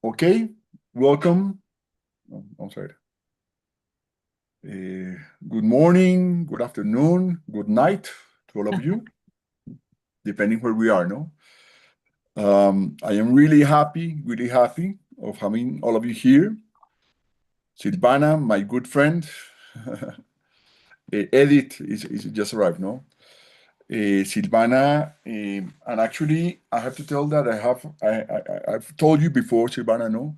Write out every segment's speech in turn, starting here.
Okay, welcome. Oh, I'm sorry. Good morning, good afternoon, good night to all of you, depending where we are, no? I am really happy of having all of you here. Silvana, my good friend. Edith is just arrived, no? Silvana, and actually, I have to tell that I've told you before, Silvana, no?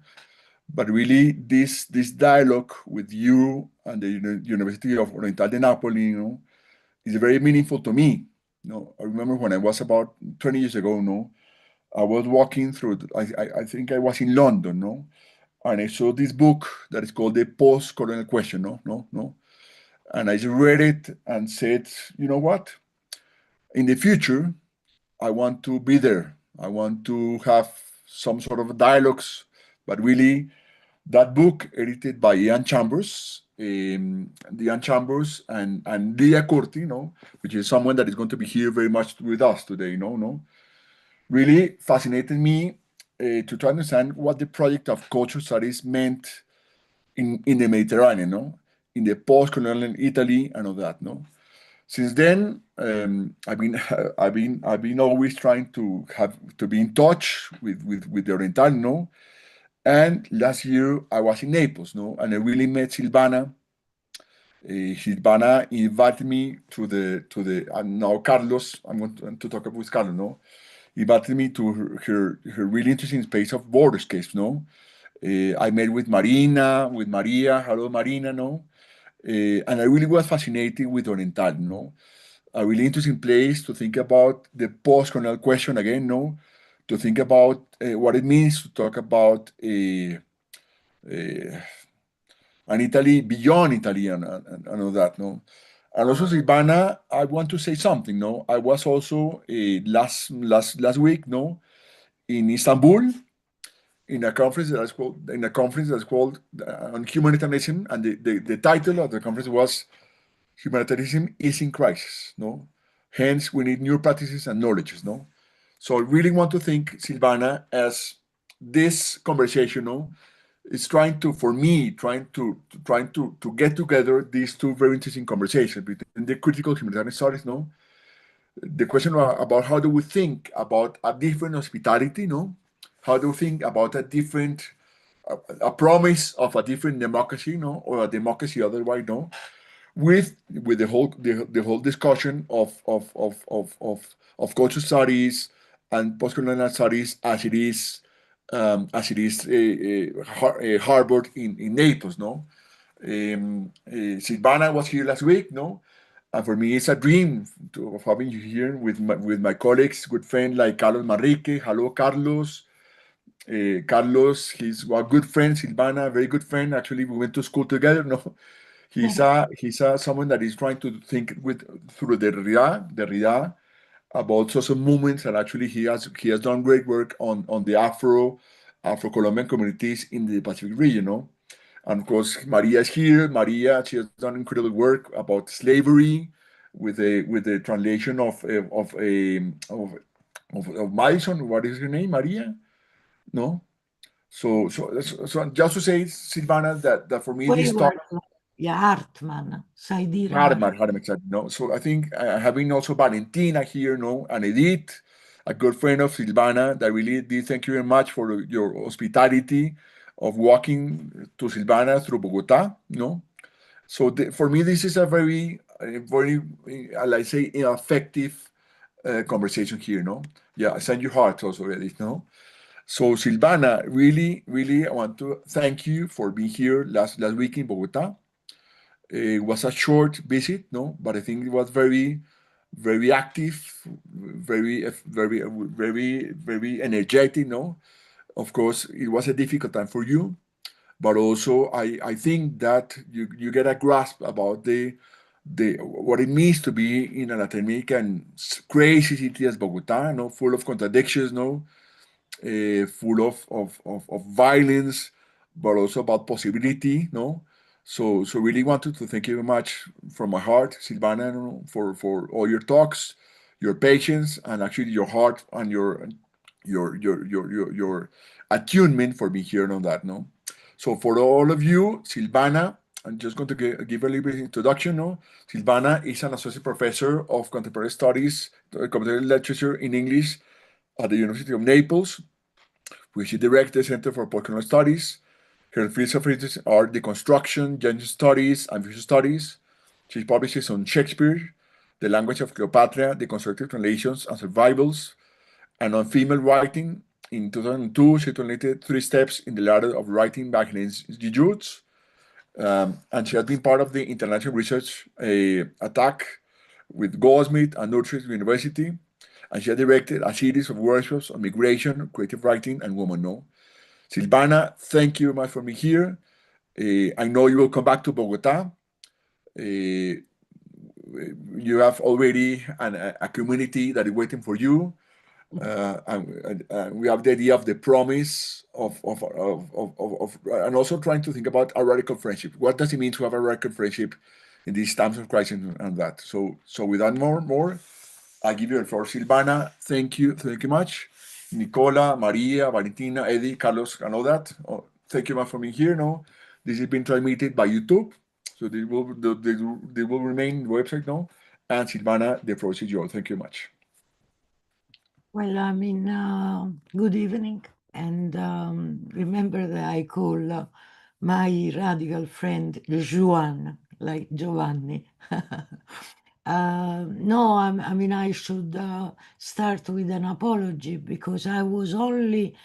But really, this dialogue with you and the University of Oriental de Napoli, is very meaningful to me. I remember when I was about 20 years ago, I was walking through, I think I was in London, and I saw this book that is called The Post-Colonial Question, no. And I just read it and said, you know what? In the future, I want to be there. I want to have some sort of dialogues, but really that book, edited by Ian Chambers, Ian Chambers and Leah Curti, which is someone that is going to be here very much with us today, no, really fascinated me to try to understand what the project of cultural studies meant in the Mediterranean, in the post-colonial Italy and all that, no. Since then, I've been always trying to be in touch with the Oriental, and last year I was in Naples, and I really met Silvana. Silvana invited me to the and now Carlos. I'm going to talk with Carlos, invited me to her really interesting space of borderscapes, I met with Marina, with Maria. Hello, Marina, and I really was fascinated with Oriental, a really interesting place to think about the post-colonial question again, to think about what it means to talk about an Italy beyond Italy and all that, And also, Silvana, I want to say something, I was also last week, in Istanbul in a conference that's called on humanitarianism, and the title of the conference was "Humanitarianism is in Crisis." Hence we need new practices and knowledges. So I really want to think, Silvana, as this conversation, is trying to get together these two very interesting conversations between the critical humanitarian studies, the question about how do we think about a different hospitality, how do we think about a promise of a different democracy, or a democracy otherwise, with the whole discussion of cultural studies and postcolonial studies as it is harbored in Naples, Silvana was here last week, and for me it's a dream of having you here with my colleagues, good friend like Carlos Manrique. Hello, Carlos. Carlos, he's a good friend. Silvana, very good friend. Actually, we went to school together. No, he's someone that is trying to think through Derrida about social movements, and actually he has done great work on the Afro-Colombian communities in the Pacific region. And of course, Maria is here. Maria, she has done incredible work about slavery with the translation of Madison. What is her name, Maria? No. So just to say, Silvana, that for me this talk. Yeah, Hartman, sai dire Harman, exactly. So I think having also Valentina here, and Edith, a good friend of Silvana, that really did thank you very much for your hospitality of walking to Silvana through Bogota, So for me, this is a very, like I say, effective conversation here, Yeah, I send you hearts also, Edith, So Silvana, really, really, I want to thank you for being here last week in Bogota. It was a short visit, but I think it was very, very active, very energetic, Of course, it was a difficult time for you, but also I think that you get a grasp about the what it means to be in a Latin American crazy city as Bogota, full of contradictions, full of violence, but also about possibility, So really wanted to thank you very much from my heart, Silvana, for all your talks, your patience, and actually your heart and your attunement for being here on that, no? So for all of you, Silvana, I'm just going to give a little bit of introduction, no? Silvana is an associate professor of contemporary studies, contemporary literature in English at the University of Naples, where she directs the Center for Postcolonial Studies. Her fields of research are deconstruction, gender studies, and future studies. She publishes on Shakespeare, the language of Cleopatra, deconstructive translations and survivals, and on female writing. In 2002, she translated Three Steps in the Ladder of Writing by Hélène Guilloux, and she has been part of the international research attack with Goldsmith and Utrecht University, and she has directed a series of workshops on migration, creative writing, and women. No, Silvana, thank you very much for being here. I know you will come back to Bogota. You have already a community that is waiting for you. And we have the idea of the promise and also trying to think about a radical friendship. What does it mean to have a radical friendship in these times of crisis and that? So without more, I give you the floor, Silvana. Thank you much. Nicola, Maria, Valentina, Eddie, Carlos, and all that. Oh, thank you much for being here. No, this has been transmitted by YouTube, so they will remain the website now. And Silvana, the floor is yours. Thank you much. Well, I mean, good evening. And remember that I call my radical friend Juan, like Giovanni. No, I mean, I should start with an apology because I was only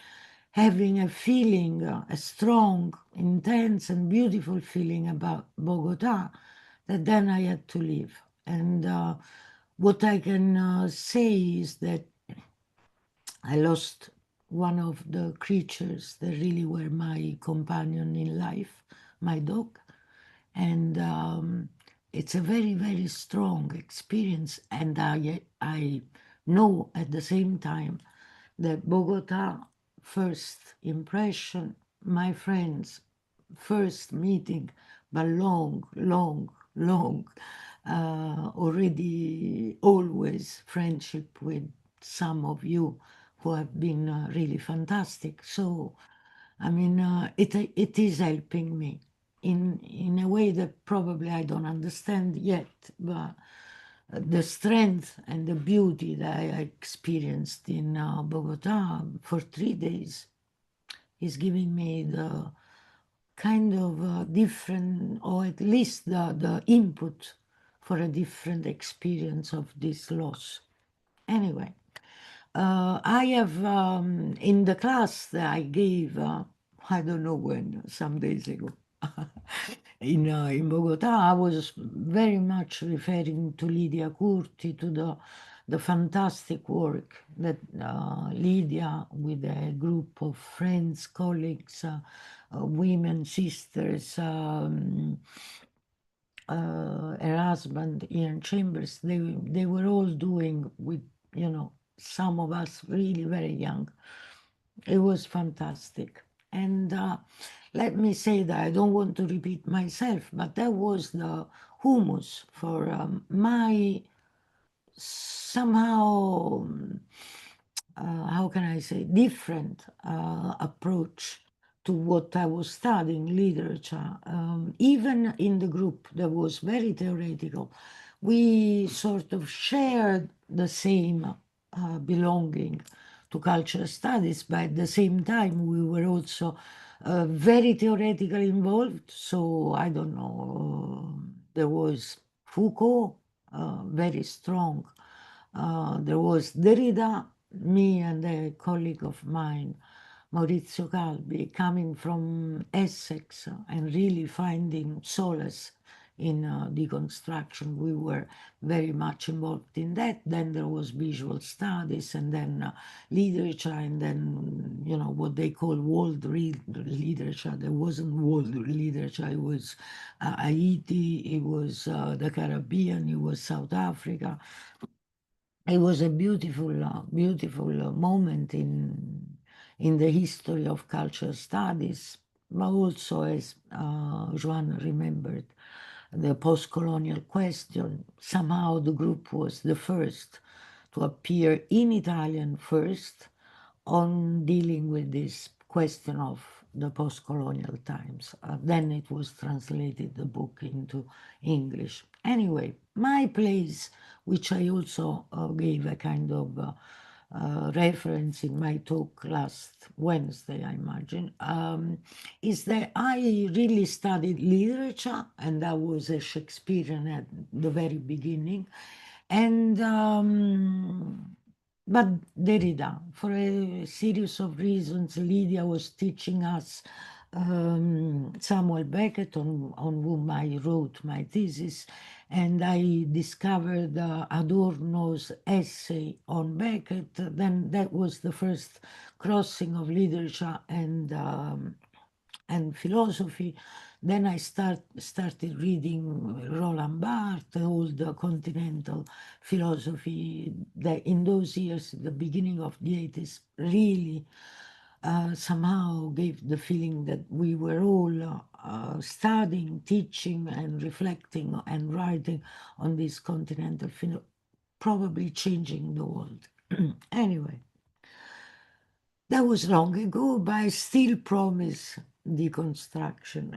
having a feeling, a strong, intense, and beautiful feeling about Bogota that then I had to leave. And what I can say is that I lost one of the creatures that really were my companion in life, my dog. And it's a very, very strong experience. And I know at the same time that Bogota, first impression, my friends, first meeting, but long, already always friendship with some of you who have been really fantastic. So, I mean, it is helping me in a way that probably I don't understand yet, but the strength and the beauty that I experienced in Bogota for 3 days is giving me the kind of different, or at least the input for a different experience of this loss. Anyway, I have in the class that I gave, I don't know when, some days ago, in Bogota, I was very much referring to Lydia Curti, to the fantastic work that Lydia, with a group of friends, colleagues, women, sisters, her husband, Ian Chambers, they were all doing with, some of us really very young. It was fantastic. And let me say that I don't want to repeat myself, but that was the humus for my somehow, how can I say, different approach to what I was studying, literature. Even in the group that was very theoretical, we sort of shared the same belonging to cultural studies, but at the same time, we were also very theoretically involved. So I don't know, there was Foucault, very strong. There was Derrida, me and a colleague of mine, Maurizio Calvi, coming from Essex and really finding solace in deconstruction. We were very much involved in that. Then there was visual studies, and then literature, and then, what they call world literature. There wasn't world literature. It was Haiti, it was the Caribbean, it was South Africa. It was a beautiful moment in the history of cultural studies, but also, as Joan remembered, the post-colonial question. Somehow the group was the first to appear in Italian first on dealing with this question of the post-colonial times. Then it was translated, the book, into English. Anyway, my place, which I also gave a kind of reference in my talk last Wednesday, I imagine, is that I really studied literature, and I was a Shakespearean at the very beginning. And but Derrida, for a series of reasons, Lydia was teaching us Samuel Beckett, on whom I wrote my thesis, and I discovered Adorno's essay on Beckett. Then that was the first crossing of literature and philosophy. Then I started reading Roland Barthes, all the continental philosophy that in those years, the beginning of the 80s, really somehow gave the feeling that we were all studying, teaching, and reflecting and writing on this continental philosophy, probably changing the world. Anyway, that was long ago, but I still promise deconstruction.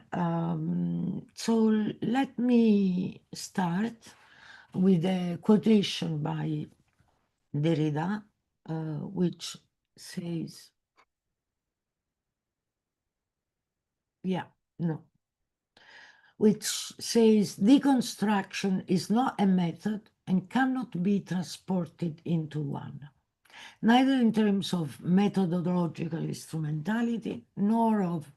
So let me start with a quotation by Derrida, which says, which says, deconstruction is not a method and cannot be transported into one, neither in terms of methodological instrumentality, nor of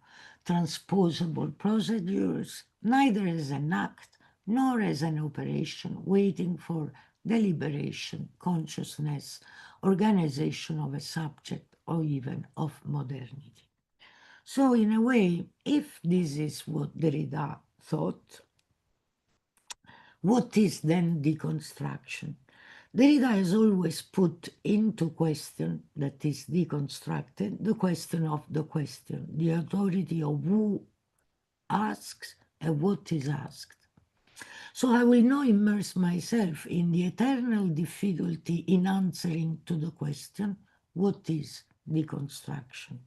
transposable procedures, neither as an act, nor as an operation waiting for deliberation, consciousness, organization of a subject, or even of modernity. So in a way, if this is what Derrida thought, what is then deconstruction? Derrida has always put into question, that is deconstructed, the question of the question, the authority of who asks and what is asked. So I will now immerse myself in the eternal difficulty in answering to the question, what is deconstruction?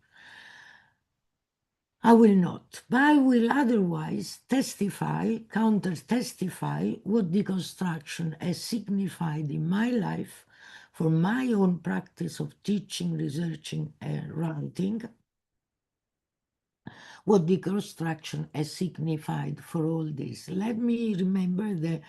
I will not, but I will otherwise testify, counter-testify what deconstruction has signified in my life for my own practice of teaching, researching, and writing, what deconstruction has signified for all this. Let me remember that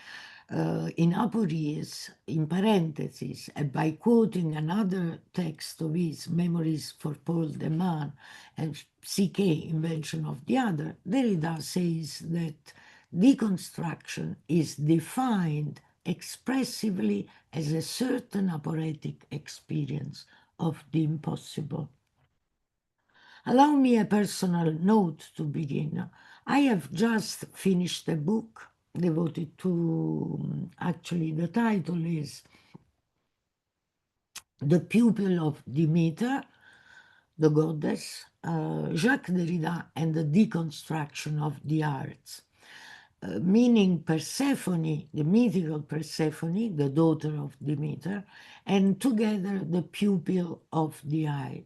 in apories, in parentheses, by quoting another text of his, Memories for Paul de Man, and CK, Invention of the Other, Derrida says that deconstruction is defined expressively as a certain aporetic experience of the impossible. Allow me a personal note to begin. I have just finished a book devoted to, actually, the title is The Pupil of Demeter, the Goddess, Jacques Derrida and the Deconstruction of the Arts, meaning Persephone, the mythical Persephone, the daughter of Demeter, and together the pupil of the eye.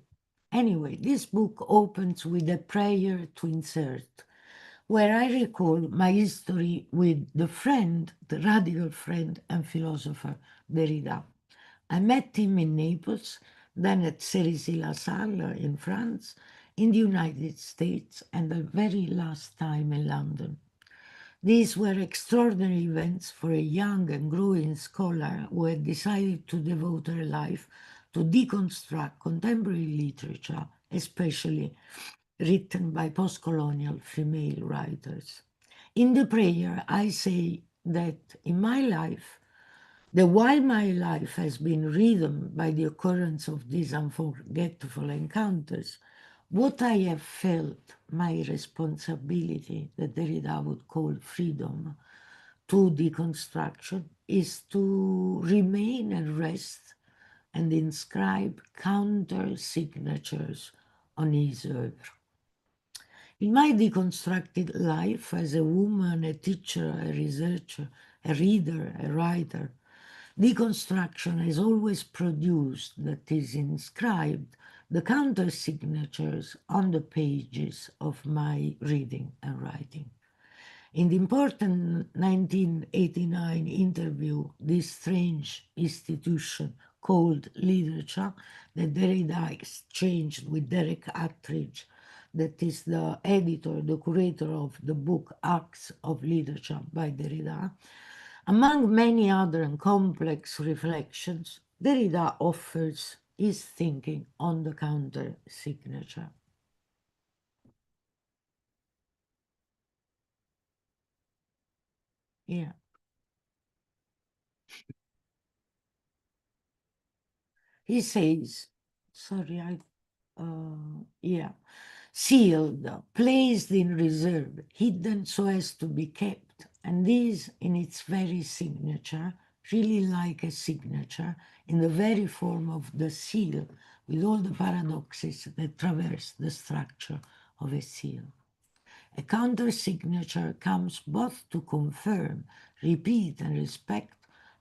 Anyway, this book opens with a prayer to insert, where I recall my history with the friend, the radical friend and philosopher Derrida. I met him in Naples, then at Cerisy-la-Salle in France, in the United States, and the very last time in London. These were extraordinary events for a young and growing scholar who had decided to devote her life to deconstruct contemporary literature, especially written by post-colonial female writers. In the prayer, I say that in my life, that while my life has been rhythmed by the occurrence of these unforgettable encounters, what I have felt my responsibility, that Derrida would call freedom, to deconstruction, is to remain and rest and inscribe counter signatures on his oeuvre. In my deconstructed life as a woman, a teacher, a researcher, a reader, a writer, deconstruction has always produced, that is inscribed, the counter signatures on the pages of my reading and writing. In the important 1989 interview, this strange institution called literature, that Derrida exchanged with Derek Attridge, that is the editor, the curator of the book Acts of Literature by Derrida, among many other and complex reflections, Derrida offers his thinking on the counter signature. Yeah. He says, sealed, placed in reserve, hidden so as to be kept, and this in its very signature, really like a signature, in the very form of the seal, with all the paradoxes that traverse the structure of a seal. A counter-signature comes both to confirm, repeat, and respect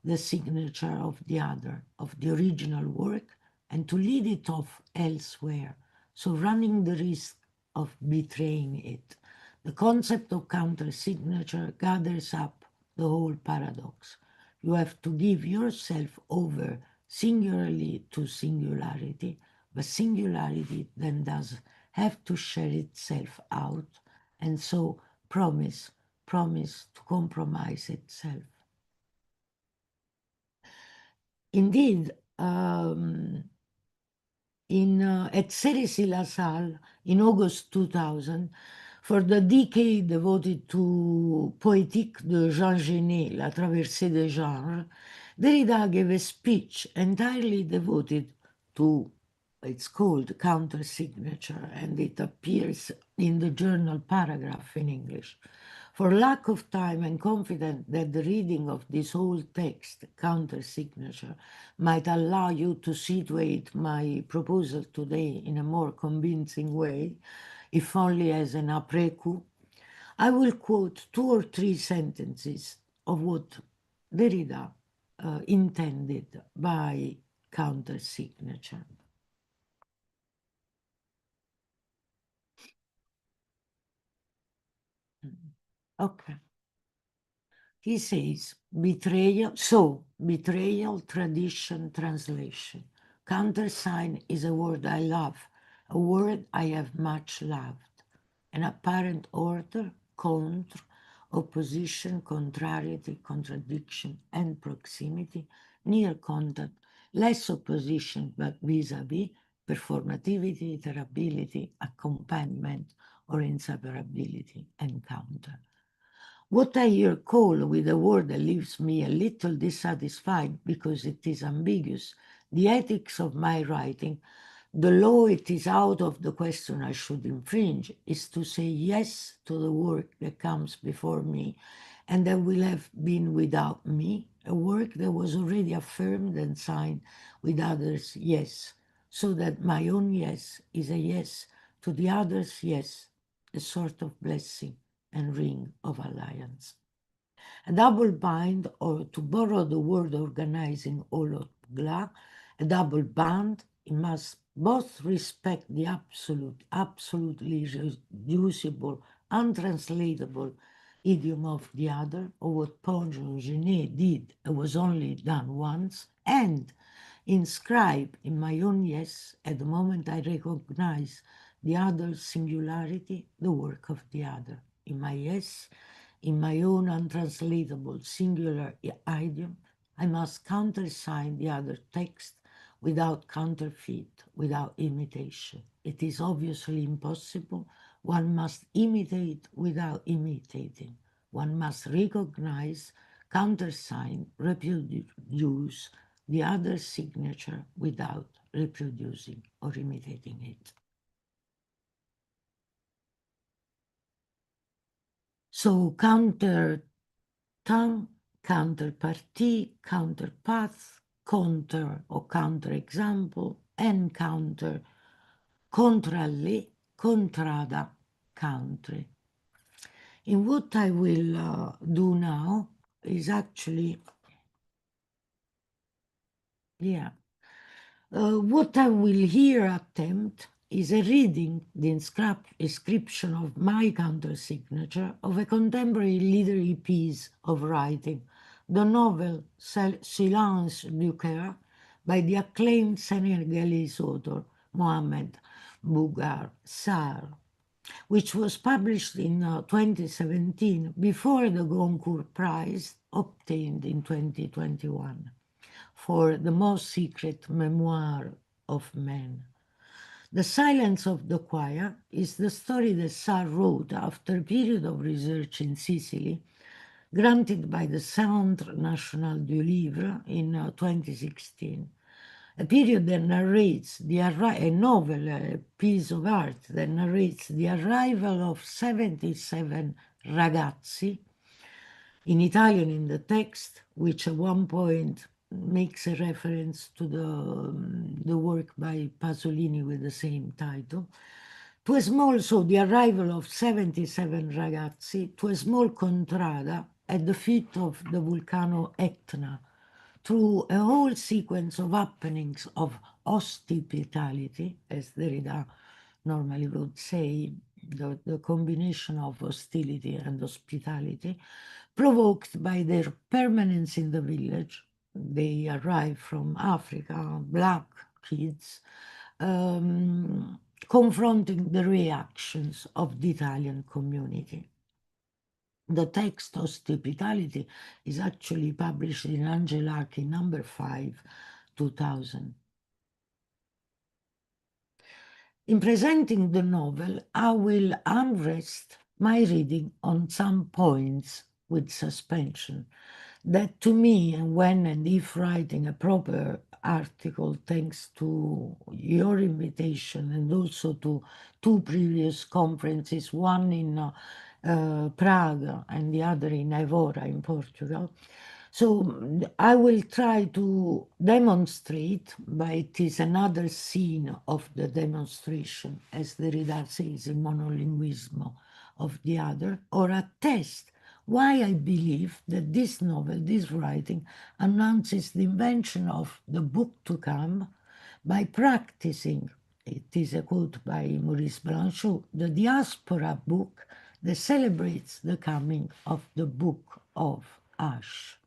the signature of the other, of the original work, and to lead it off elsewhere, so running the risk of betraying it. The concept of counter-signature gathers up the whole paradox. You have to give yourself over singularly to singularity, but singularity then does have to share itself out, and so promise to compromise itself. Indeed, at Cerisy-la-Salle in August 2000, for the decade devoted to Poétique de Jean Genet, La Traversée des Genres, Derrida gave a speech entirely devoted to, it's called counter-signature, and it appears in the journal paragraph in English. For lack of time, and confident that the reading of this whole text, counter-signature, might allow you to situate my proposal today in a more convincing way, if only as an après-coup, I will quote 2 or 3 sentences of what Derrida intended by counter-signature. Okay. He says, betrayal, tradition, translation. Countersign is a word I love, a word I have much loved. An apparent order, contre, opposition, contrariety, contradiction, and proximity, near contact, less opposition but vis-a-vis, performativity, iterability, accompaniment, or inseparability, encounter. What I here call with a word that leaves me a little dissatisfied because it is ambiguous, the ethics of my writing, the law it is out of the question I should infringe, is to say yes to the work that comes before me and that will have been without me, a work that was already affirmed and signed with others' yes, so that my own yes is a yes to the others' yes, a sort of blessing and ring of alliance. A double bind, or to borrow the word organizing hologla, a double band, it must both respect the absolutely reducible, untranslatable idiom of the other, or what Paul Genet did, it was only done once, and inscribe in my own yes, at the moment I recognize the other's singularity, the work of the other. In my yes, in my own untranslatable singular idiom, I must countersign the other text without counterfeit, without imitation. It is obviously impossible. One must imitate without imitating. One must recognize, countersign, reproduce the other's signature without reproducing or imitating it. So counterpartie, counterpath, counter or counterexample, and counter, contralle, contrada, country. And what I will do now is actually, What I will here attempt is a reading the inscription of my countersignature of a contemporary literary piece of writing, the novel Silence du Cœur by the acclaimed Senegalese author Mohamed Bougar Sarr, which was published in 2017 before the Goncourt Prize obtained in 2021 for the most secret memoir of man. The Silence of the Choir is the story that Sarr wrote after a period of research in Sicily, granted by the Centre National du Livre in 2016. A period that narrates a novel, a piece of art that narrates the arrival of 77 ragazzi, in Italian in the text, which at one point makes a reference to the work by Pasolini with the same title, to a small, so the arrival of 77 ragazzi to a small contrada at the feet of the Vulcano Etna, through a whole sequence of happenings of hospitality, as Derrida normally would say, the combination of hostility and hospitality, provoked by their permanence in the village. They arrive from Africa, black kids, confronting the reactions of the Italian community. The text Hospitality is actually published in Angelarchi number 5, 2000. In presenting the novel, I will unrest my reading on some points with suspension that to me, and when and if writing a proper article, thanks to your invitation and also to two previous conferences, one in Prague and the other in Évora in Portugal. So I will try to demonstrate, but it is another scene of the demonstration, as Derrida says in Monolinguismo, of the other, or attest why I believe that this novel, this writing, announces the invention of the book to come by practicing, it is a quote by Maurice Blanchot, the diaspora book that celebrates the coming of the Book of Ash.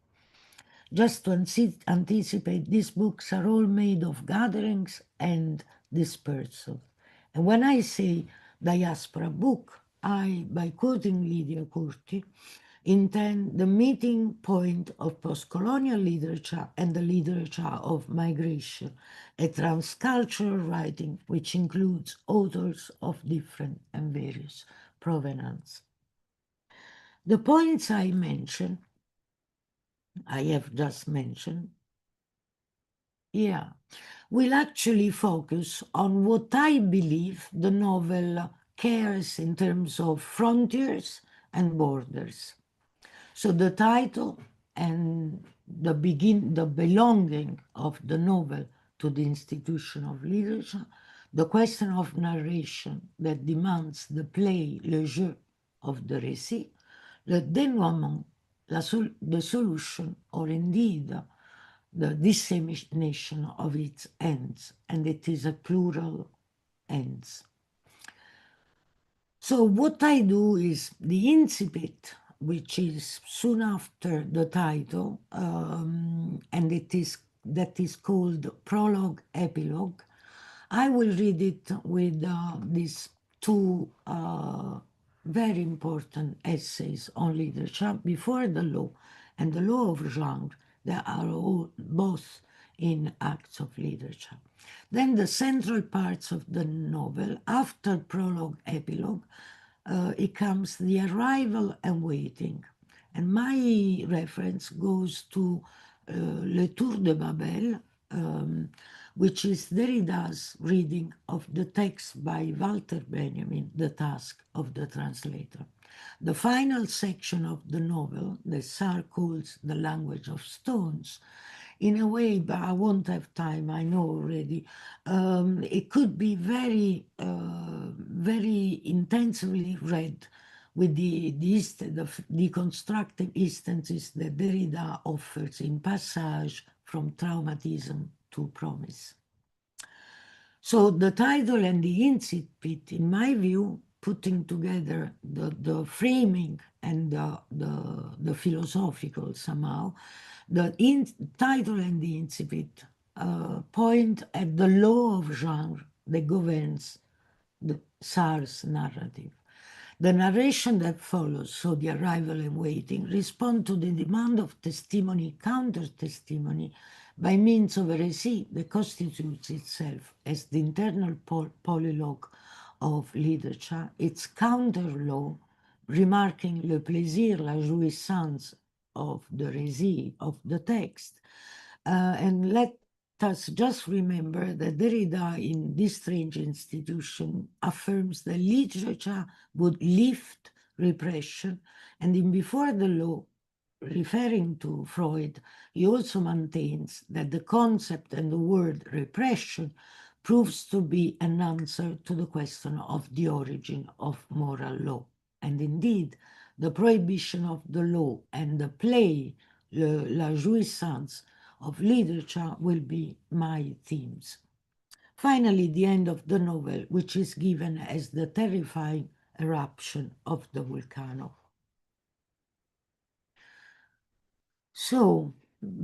Just to anticipate, these books are all made of gatherings and dispersals. And when I say diaspora book, I, by quoting Lydia Curti, intend the meeting point of post-colonial literature and the literature of migration, a transcultural writing which includes authors of different and various provenance. The points I have just mentioned, will actually focus on what I believe the novel cares in terms of frontiers and borders. So the title and the belonging of the novel to the institution of literature, the question of narration that demands the play, le jeu of the récit, le dénouement, the solution, or indeed the dissemination of its ends, and it is a plural ends. So what I do is the incipit, which is soon after the title, and that is called Prologue Epilogue. I will read it with these two very important essays on literature, Before the Law and The Law of Genre, that are all both in acts of literature. Then the central parts of the novel, after prologue, epilogue, it comes the arrival and waiting. And my reference goes to Le Tour de Babel, which is Derrida's reading of the text by Walter Benjamin, The Task of the Translator. The final section of the novel, that Sarr calls The Language of Stones, in a way, but I won't have time, I know already, it could be very, very intensively read with the deconstructive instances that Derrida offers in Passage from Traumatism to Promise. So the title and the incipit, in my view, putting together the framing and the philosophical somehow, the title and the incipit point at the law of genre that governs the Tsar's narrative. The narration that follows, so the arrival and waiting, respond to the demand of testimony, counter-testimony, by means of a récit that constitutes itself as the internal polylogue of literature, its counter-law, remarking le plaisir, la jouissance of the récit, of the text. And let us just remember that Derrida, in this strange institution, affirms that literature would lift repression, and in Before the Law, referring to Freud, he also maintains that the concept and the word repression proves to be an answer to the question of the origin of moral law. And indeed, the prohibition of the law and the play, la jouissance of literature, will be my themes. Finally, the end of the novel, which is given as the terrifying eruption of the volcano. So,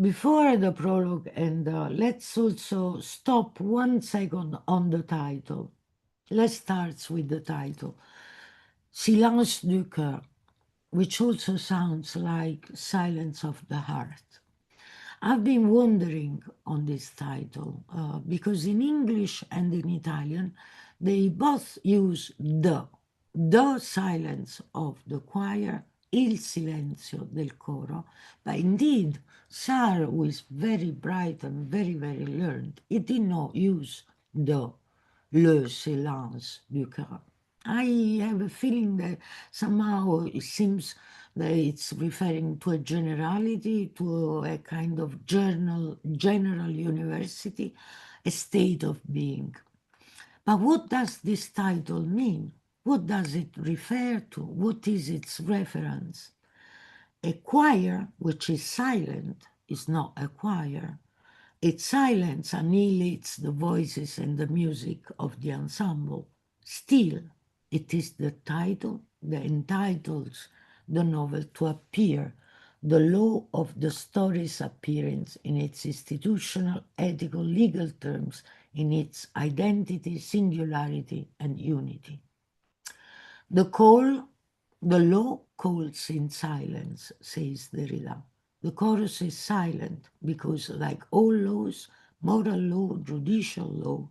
before the prologue, and let's also stop 1 second on the title. Let's start with the title, Silence du cœur, which also sounds like Silence of the Heart. I've been wondering on this title because in English and in Italian, they both use the silence of the choir, il silenzio del coro, but indeed, Sartre, who is very bright and very, very learned, he did not use le silence du cœur. I have a feeling that somehow it seems that it's referring to a generality, to a kind of general university, a state of being. But what does this title mean? What does it refer to? What is its reference? A choir which is silent is not a choir. Its silence annihilates the voices and the music of the ensemble. Still, it is the title that entitles the novel to appear, the law of the story's appearance in its institutional, ethical, legal terms, in its identity, singularity, and unity. The law calls in silence, says Derrida. The chorus is silent because, like all laws, moral law, judicial law,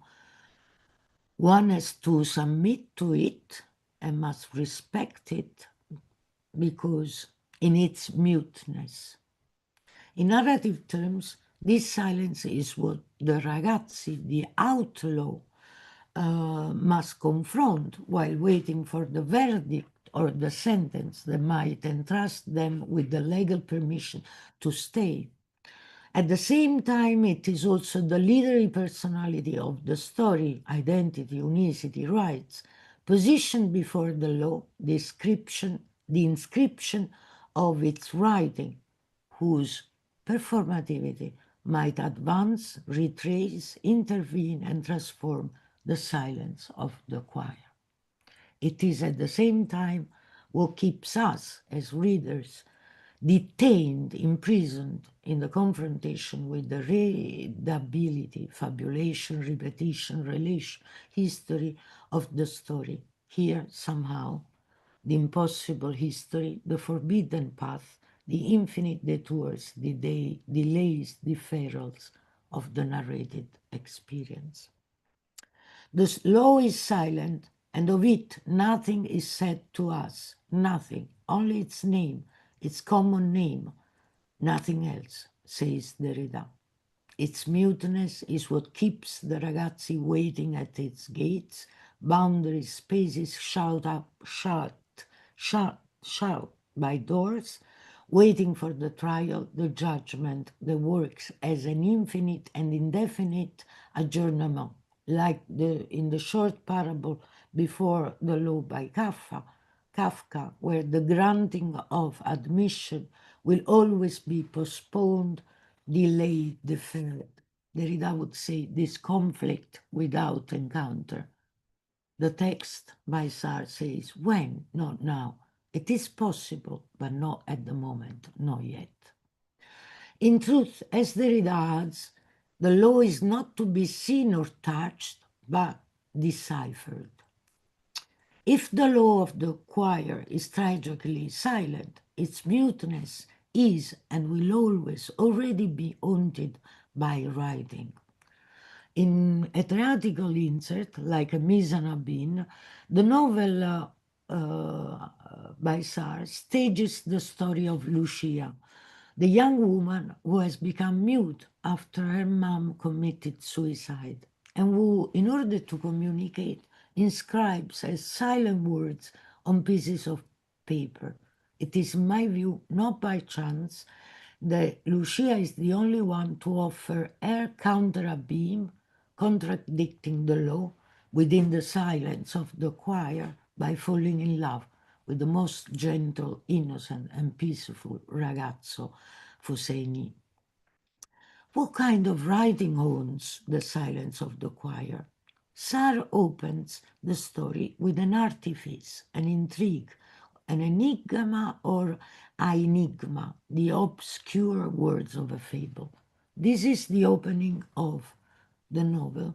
one has to submit to it and must respect it because in its muteness. In narrative terms, this silence is what the ragazzi, the outlaw, must confront while waiting for the verdict or the sentence that might entrust them with the legal permission to stay. At the same time, it is also the literary personality of the story, identity, unicity, rights, positioned before the law, the inscription of its writing, whose performativity might advance, retrace, intervene, and transform the silence of the choir. It is at the same time what keeps us as readers detained, imprisoned in the confrontation with the readability, fabulation, repetition, relation, history of the story. Here, somehow, the impossible history, the forbidden path, the infinite detours, the delays, deferrals of the narrated experience. The law is silent, and of it nothing is said to us, nothing, only its name, its common name, nothing else, says Derrida. Its muteness is what keeps the ragazzi waiting at its gates, boundaries, spaces shut by doors, waiting for the trial, the judgment that works as an infinite and indefinite adjournment, like in the short parable Before the Law by Kafka, where the granting of admission will always be postponed, delayed, deferred. Derrida would say, this conflict without encounter. The text by Sartre says, when, not now. It is possible, but not at the moment, not yet. In truth, as Derrida adds, the law is not to be seen or touched, but deciphered. If the law of the choir is tragically silent, its muteness is and will always already be haunted by writing. In a theatrical insert, like a mise en abîme, the novel by Sartre stages the story of Lucia, the young woman who has become mute after her mom committed suicide, and who, in order to communicate, inscribes as silent words on pieces of paper. It is, in my view, not by chance that Lucia is the only one to offer her counter beam, contradicting the law within the silence of the choir by falling in love with the most gentle, innocent, and peaceful ragazzo, Fuseni. What kind of writing haunts the silence of the choir? Sartre opens the story with an artifice, an intrigue, an enigma or enigma, the obscure words of a fable. This is the opening of the novel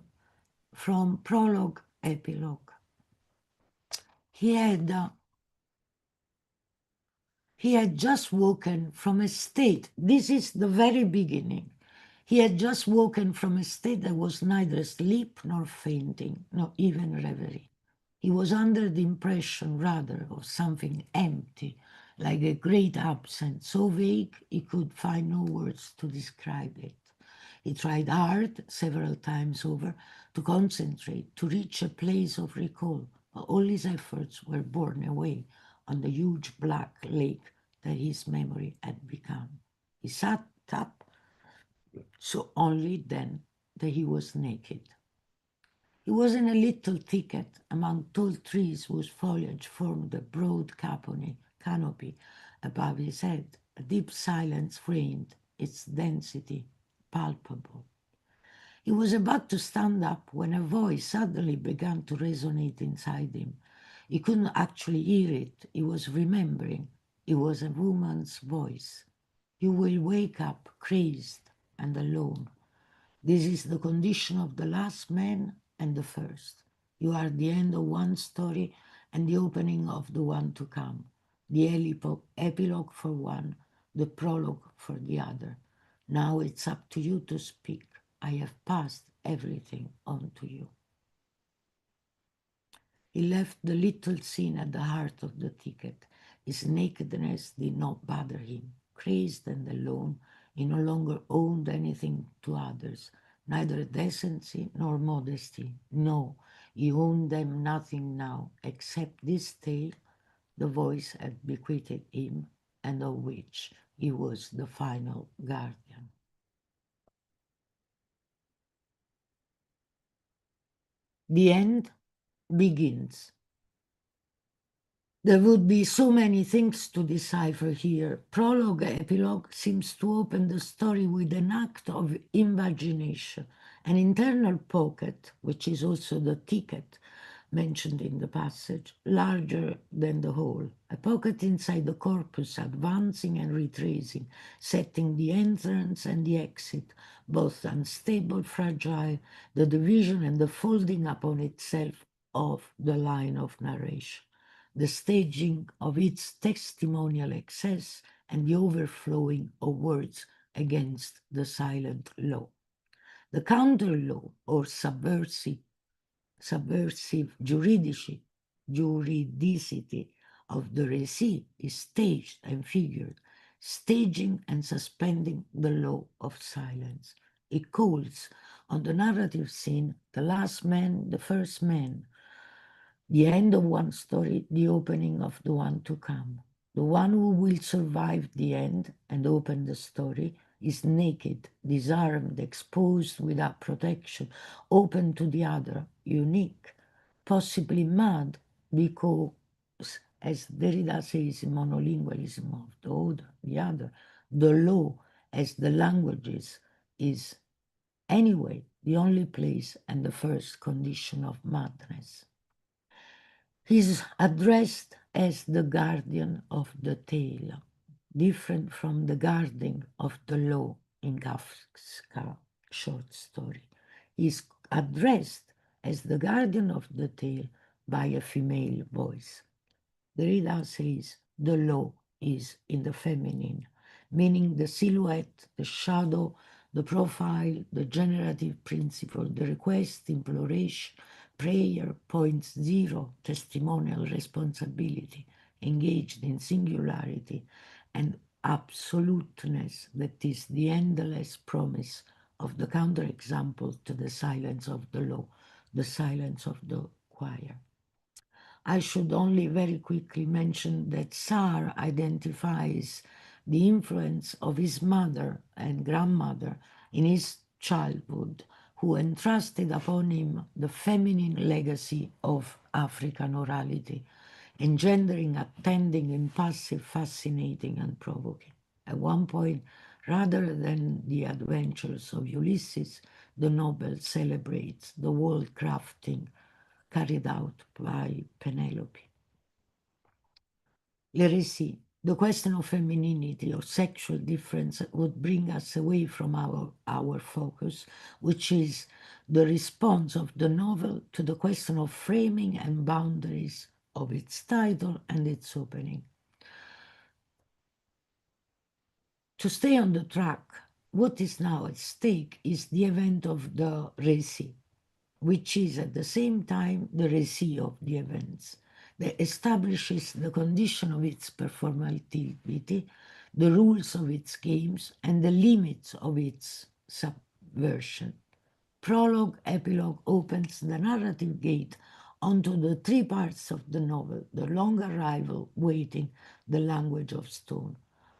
from prologue, epilogue. He had just woken from a state. This is the very beginning. He had just woken from a state that was neither sleep nor fainting, nor even reverie. He was under the impression, rather, of something empty, like a great absence, so vague he could find no words to describe it. He tried hard, several times over, to concentrate, to reach a place of recall, but all his efforts were borne away on the huge black lake that his memory had become. He sat up, so only then that he was naked. He was in a little thicket among tall trees whose foliage formed a broad canopy above his head. A deep silence reigned, its density palpable. He was about to stand up when a voice suddenly began to resonate inside him. He couldn't actually hear it. He was remembering. It was a woman's voice. You will wake up crazed and alone. This is the condition of the last man and the first. You are the end of one story and the opening of the one to come. The epilogue for one, the prologue for the other. Now it's up to you to speak. I have passed everything on to you. He left the little scene at the heart of the thicket. His nakedness did not bother him. Crazed and alone, he no longer owned anything to others, neither decency nor modesty. No, he owned them nothing now, except this tale the voice had bequeathed him, and of which he was the final guardian. The end begins. There would be so many things to decipher here. Prologue, epilogue seems to open the story with an act of imagination, an internal pocket, which is also the ticket mentioned in the passage, larger than the whole, a pocket inside the corpus, advancing and retracing, setting the entrance and the exit, both unstable, fragile, the division and the folding upon itself of the line of narration, the staging of its testimonial excess and the overflowing of words against the silent law. The counter law or subversive juridicity of the récit is staged and figured, staging and suspending the law of silence. It calls on the narrative scene the last man, the first man, the end of one story, the opening of the one to come. The one who will survive the end and open the story is naked, disarmed, exposed without protection, open to the other, unique, possibly mad, because, as Derrida says in monolingualism of the other, the law, as the languages, is Anyway, the only place and the first condition of madness. He's addressed as the guardian of the tale, different from the guardian of the law in Kafka's short story. He's addressed as the guardian of the tale by a female voice. Derrida says the law is in the feminine, meaning the silhouette, the shadow, the profile, the generative principle, the request, imploration, prayer, points zero, testimonial responsibility, engaged in singularity and absoluteness that is the endless promise of the counterexample to the silence of the law, the silence of the choir. I should only very quickly mention that Sar identifies the influence of his mother and grandmother in his childhood, who entrusted upon him the feminine legacy of African orality, engendering, attending, impassive, fascinating, and provoking. At one point, rather than the adventures of Ulysses, the novel celebrates the world crafting carried out by Penelope. L'hérésie, the question of femininity or sexual difference would bring us away from our focus, which is the response of the novel to the question of framing and boundaries of its title and its opening. To stay on the track, what is now at stake is the event of the récit, which is at the same time the récit of the events, that establishes the condition of its performativity, the rules of its games, and the limits of its subversion. Prologue, epilogue opens the narrative gate onto the three parts of the novel, the long arrival, waiting, the language of stone.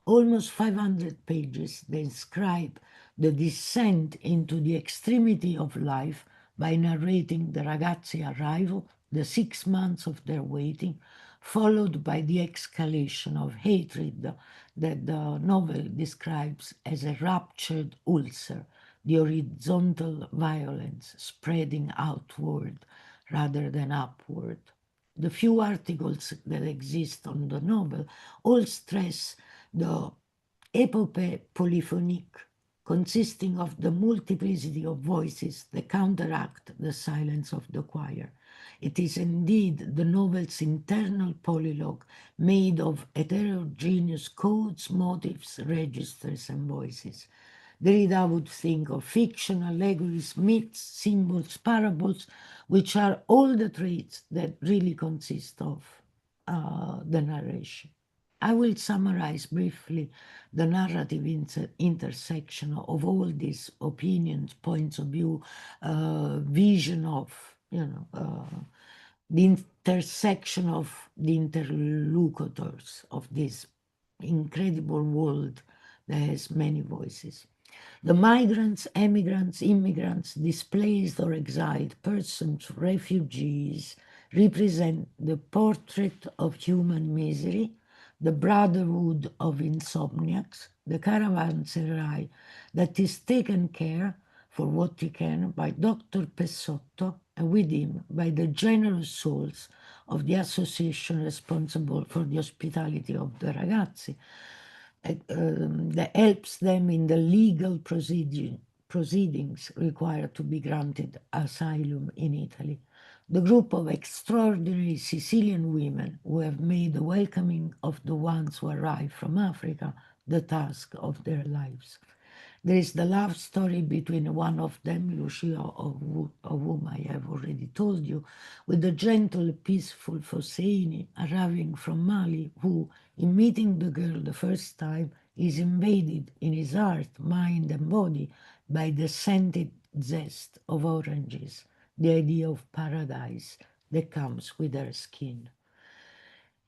Almost 500 pages describe the descent into the extremity of life by narrating the ragazzi arrival, the 6 months of their waiting, followed by the escalation of hatred that the novel describes as a ruptured ulcer, the horizontal violence spreading outward rather than upward. The few articles that exist on the novel all stress the epopee polyphonique, consisting of the multiplicity of voices that counteract the silence of the choir. It is indeed the novel's internal polylogue made of heterogeneous codes, motifs, registers, and voices. Derrida would think of fiction, allegories, myths, symbols, parables, which are all the traits that really consist of the narration. I will summarize briefly the narrative intersection of all these opinions, points of view, vision of, the intersection of the interlocutors of this incredible world that has many voices. The migrants, emigrants, immigrants, displaced or exiled persons, refugees, represent the portrait of human misery, the brotherhood of insomniacs, the caravanserai that is taken care for what he can by Dr. Pessotto and with him by the generous souls of the association responsible for the hospitality of the ragazzi, that helps them in the legal proceedings required to be granted asylum in Italy. The group of extraordinary Sicilian women who have made the welcoming of the ones who arrive from Africa the task of their lives. There is the love story between one of them, Lucia, of whom I have already told you, with the gentle, peaceful Fosseini arriving from Mali, who, in meeting the girl the first time, is invaded in his heart, mind, and body by the scented zest of oranges, the idea of paradise that comes with her skin.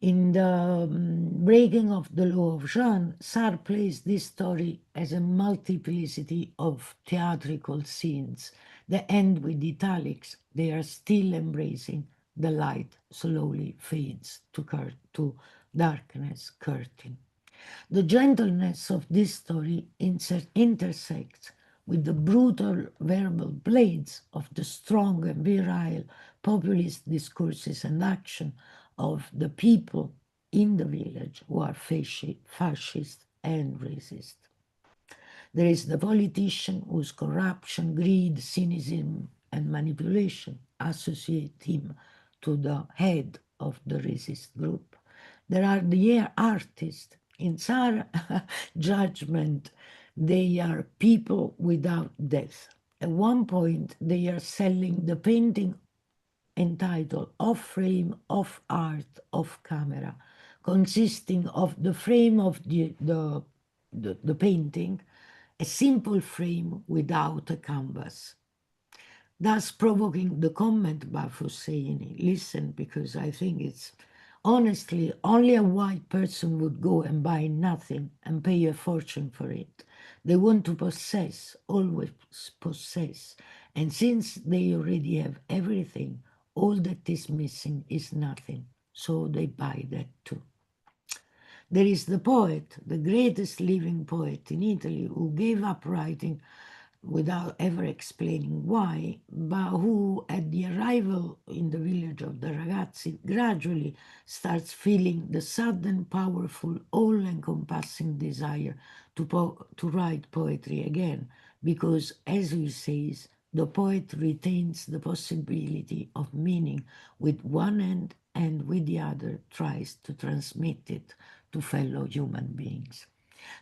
In the breaking of the law of Jean, Sartre plays this story as a multiplicity of theatrical scenes that end with italics. They are still embracing the light slowly fades to darkness curtain. The gentleness of this story intersects with the brutal verbal blades of the strong and virile populist discourses and action of the people in the village who are fascist and racist. There is the politician whose corruption, greed, cynicism, and manipulation associate him to the head of the racist group. There are the artists. In Sarah's judgment, they are people without death. At one point, they are selling the painting entitled Off Frame, Off Art, Off Camera, consisting of the frame of the painting, a simple frame without a canvas, thus provoking the comment by Husseini. Listen, because I think it's honestly only a white person would go and buy nothing and pay a fortune for it. They want to possess, always possess, and since they already have everything, all that is missing is nothing, so they buy that too. There is the poet, the greatest living poet in Italy, who gave up writing without ever explaining why, but who, at the arrival in the village of the Ragazzi, gradually starts feeling the sudden, powerful, all-encompassing desire to write poetry again, because, as he says, the poet retains the possibility of meaning with one hand and with the other tries to transmit it to fellow human beings.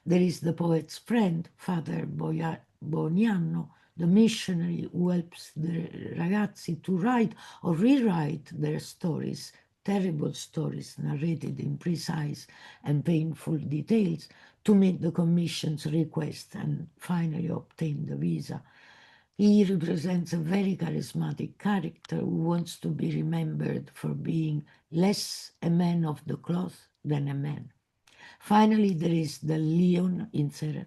There is the poet's friend, Father Bonianno, the missionary who helps the ragazzi to write or rewrite their stories, terrible stories narrated in precise and painful details, to meet the commission's request and finally obtain the visa. He represents a very charismatic character who wants to be remembered for being less a man of the cloth than a man. Finally, there is the Leon insert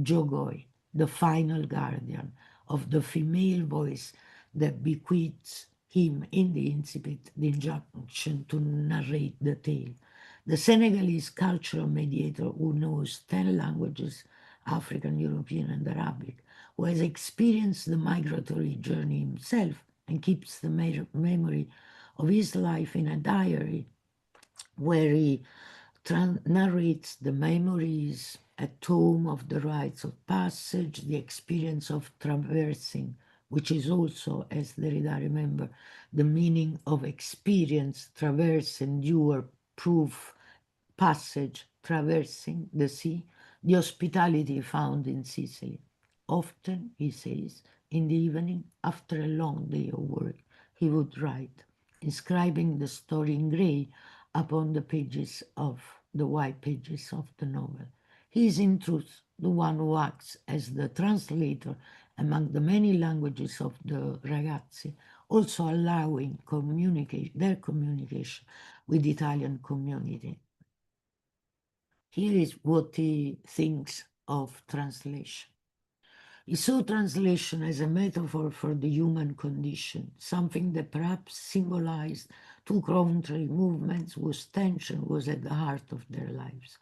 Jogoi, the final guardian of the female voice that bequeaths him in the incipit the injunction to narrate the tale. The Senegalese cultural mediator who knows 10 languages, African, European, and Arabic, who has experienced the migratory journey himself and keeps the memory of his life in a diary where he narrates the memories at home of the rites of passage, the experience of traversing, which is also, as Derrida remember, the meaning of experience, traverse, endure, proof, passage, traversing the sea, the hospitality found in Sicily. Often, he says, in the evening, after a long day of work, he would write, inscribing the story in grey upon the pages of the white pages of the novel. He is in truth the one who acts as the translator among the many languages of the ragazzi, also allowing their communication with the Italian community. Here is what he thinks of translation. He saw translation as a metaphor for the human condition, something that perhaps symbolized two contrary movements whose tension was at the heart of their lives.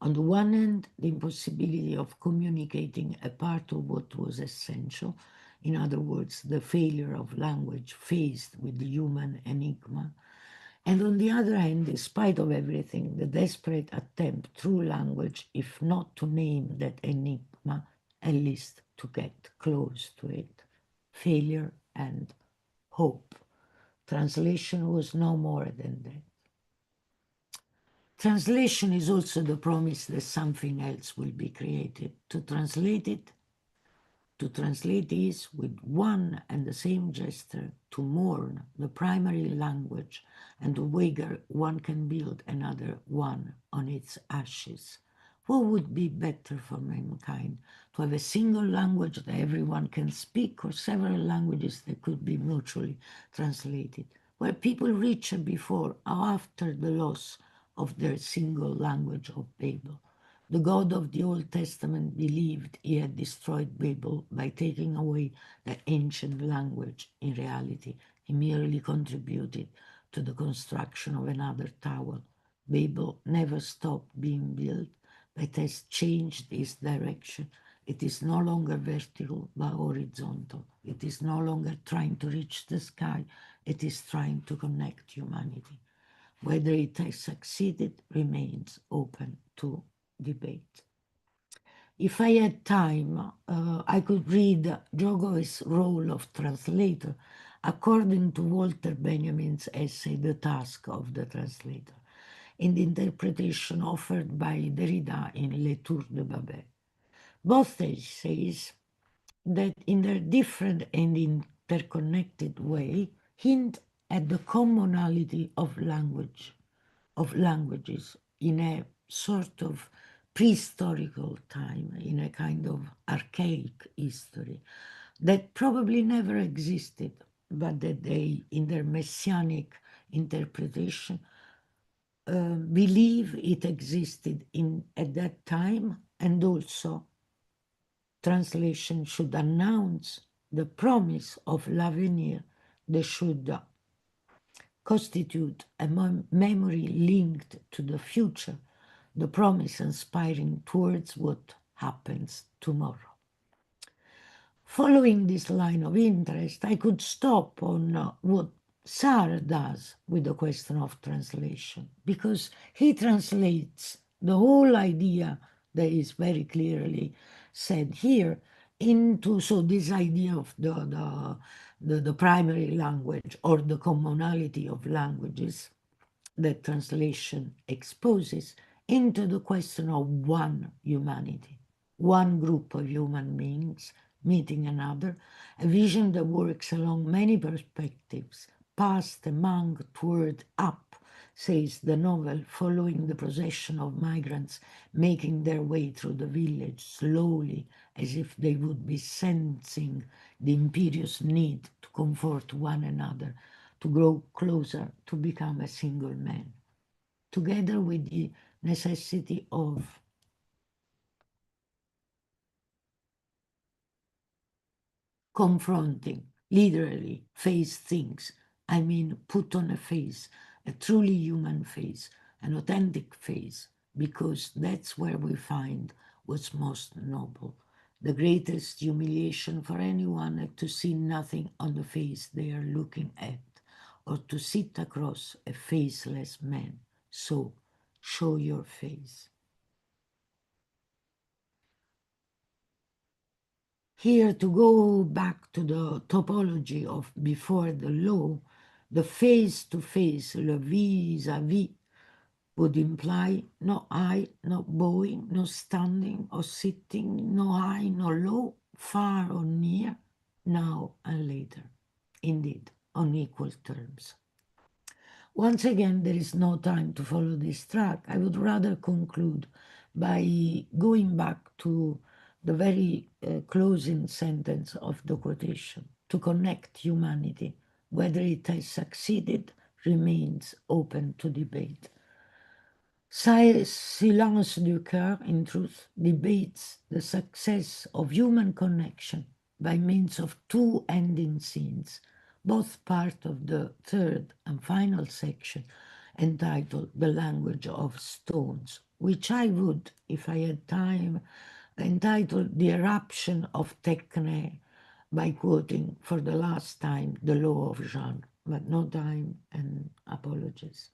On the one hand, the impossibility of communicating a part of what was essential, in other words, the failure of language faced with the human enigma, and on the other hand, in spite of everything, the desperate attempt through language, if not to name that enigma, at least to get close to it. Failure and hope. Translation was no more than that. Translation is also the promise that something else will be created. To translate is with one and the same gesture to mourn the primary language and to wager one can build another one on its ashes. What would be better for mankind? To have a single language that everyone can speak, or several languages that could be mutually translated? Were people richer before or after the loss of their single language of Babel? The God of the Old Testament believed he had destroyed Babel by taking away the ancient language. In reality, he merely contributed to the construction of another tower. Babel never stopped being built, but has changed its direction. It is no longer vertical but horizontal. It is no longer trying to reach the sky. It is trying to connect humanity. Whether it has succeeded remains open to debate. If I had time, I could read Jogo's role of translator according to Walter Benjamin's essay, The Task of the Translator, in the interpretation offered by Derrida in Les Tours de Babel. Both essays that in their different and interconnected way hint at the commonality of languages in a sort of prehistorical time, in a kind of archaic history that probably never existed, but that they, in their messianic interpretation, believe it existed at that time, and also translation should announce the promise of l'avenir. They should constitute a memory linked to the future, the promise inspiring towards what happens tomorrow. Following this line of interest, I could stop on what Sartre does with the question of translation, because he translates the whole idea that is very clearly said here into this idea of the primary language or the commonality of languages that translation exposes into the question of one humanity, one group of human beings meeting another, a vision that works along many perspectives, past, among, toward, up, says the novel, following the procession of migrants making their way through the village slowly, as if they would be sensing the imperious need to comfort one another, to grow closer, to become a single man, together with the necessity of confronting, literally, face things. I mean, put on a face, a truly human face, an authentic face, because that's where we find what's most noble. The greatest humiliation for anyone is to see nothing on the face they are looking at, or to sit across a faceless man. So, show your face. Here, to go back to the topology of before the law, the face-to-face, le vis-à-vis, would imply no eye, no bowing, no standing or sitting, no high, no low, far or near, now and later. Indeed, on equal terms. Once again, there is no time to follow this track. I would rather conclude by going back to the very closing sentence of the quotation. To connect humanity, whether it has succeeded, remains open to debate. Silence du Cœur, in truth, debates the success of human connection by means of two ending scenes, both part of the third and final section, entitled The Language of Stones, which I would, if I had time, entitle The Eruption of Techne, by quoting for the last time the law of genre, but no time and apologies.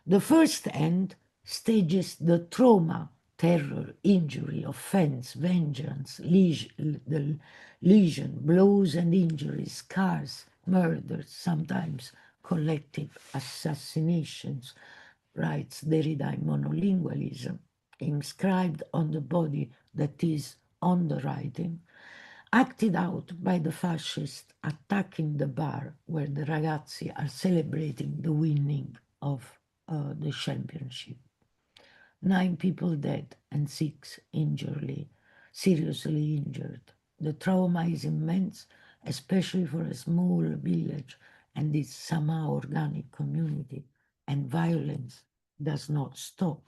The first end stages the trauma, terror, injury, offense, vengeance, the lesion, blows and injuries, scars, murders, sometimes collective assassinations, writes Derrida in Monolingualism, inscribed on the body that is on the writing, acted out by the fascists attacking the bar where the ragazzi are celebrating the winning of the championship. 9 people dead and 6 seriously injured. The trauma is immense, especially for a small village and its somehow organic community, and violence does not stop.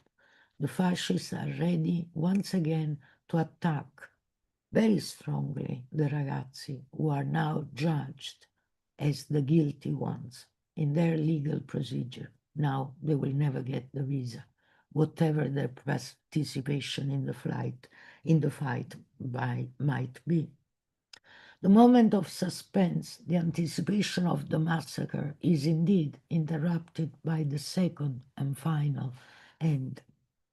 The fascists are ready once again to attack very strongly the ragazzi, who are now judged as the guilty ones in their legal procedure. Now they will never get the visa, whatever their participation in the fight might be. The moment of suspense, the anticipation of the massacre, is indeed interrupted by the second and final end,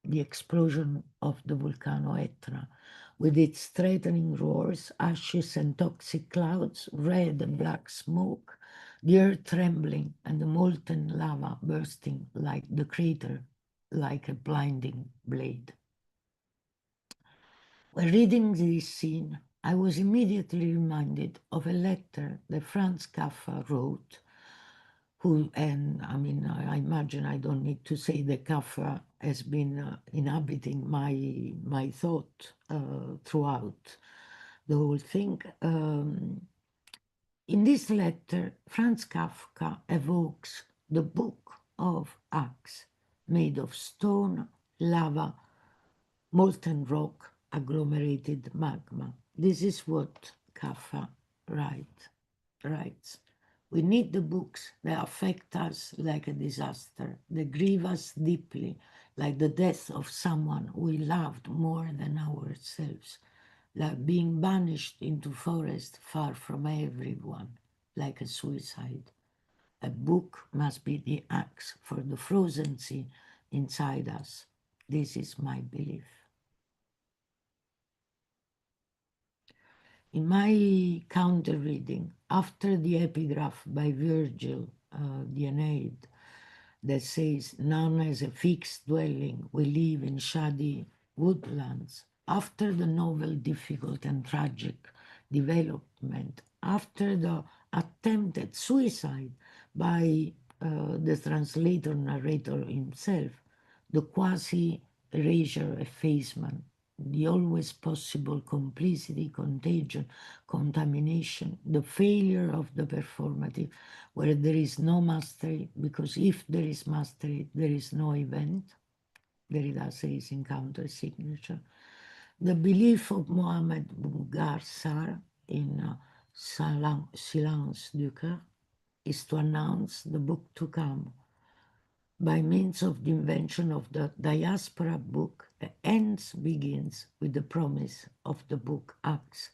the explosion of the volcano Etna, with its threatening roars, ashes and toxic clouds, red and black smoke, the earth trembling, and the molten lava bursting like the crater, like a blinding blade. When reading this scene, I was immediately reminded of a letter that Franz Kafka wrote, who, and I mean, I imagine I don't need to say that Kafka has been inhabiting my thought throughout the whole thing. In this letter, Franz Kafka evokes the book of Acts, made of stone, lava, molten rock, agglomerated magma. This is what Kafka writes. We need the books that affect us like a disaster, that grieve us deeply, like the death of someone we loved more than ourselves, like being banished into forest far from everyone, like a suicide. A book must be the axe for the frozen sea inside us. This is my belief. In my counter reading, after the epigraph by Virgil, the Aeneid, that says, "None has a fixed dwelling, we live in shady woodlands," after the novel difficult and tragic development, after the attempted suicide by the translator narrator himself, the quasi erasure effacement, the always possible complicity, contagion, contamination, the failure of the performative, where there is no mastery, because if there is mastery, there is no event. Derrida says in Counter Signature. The belief of Mohamed Bougarsar in Silence du Cœur is to announce the book to come by means of the invention of the diaspora book. The ends begins with the promise of the book Acts,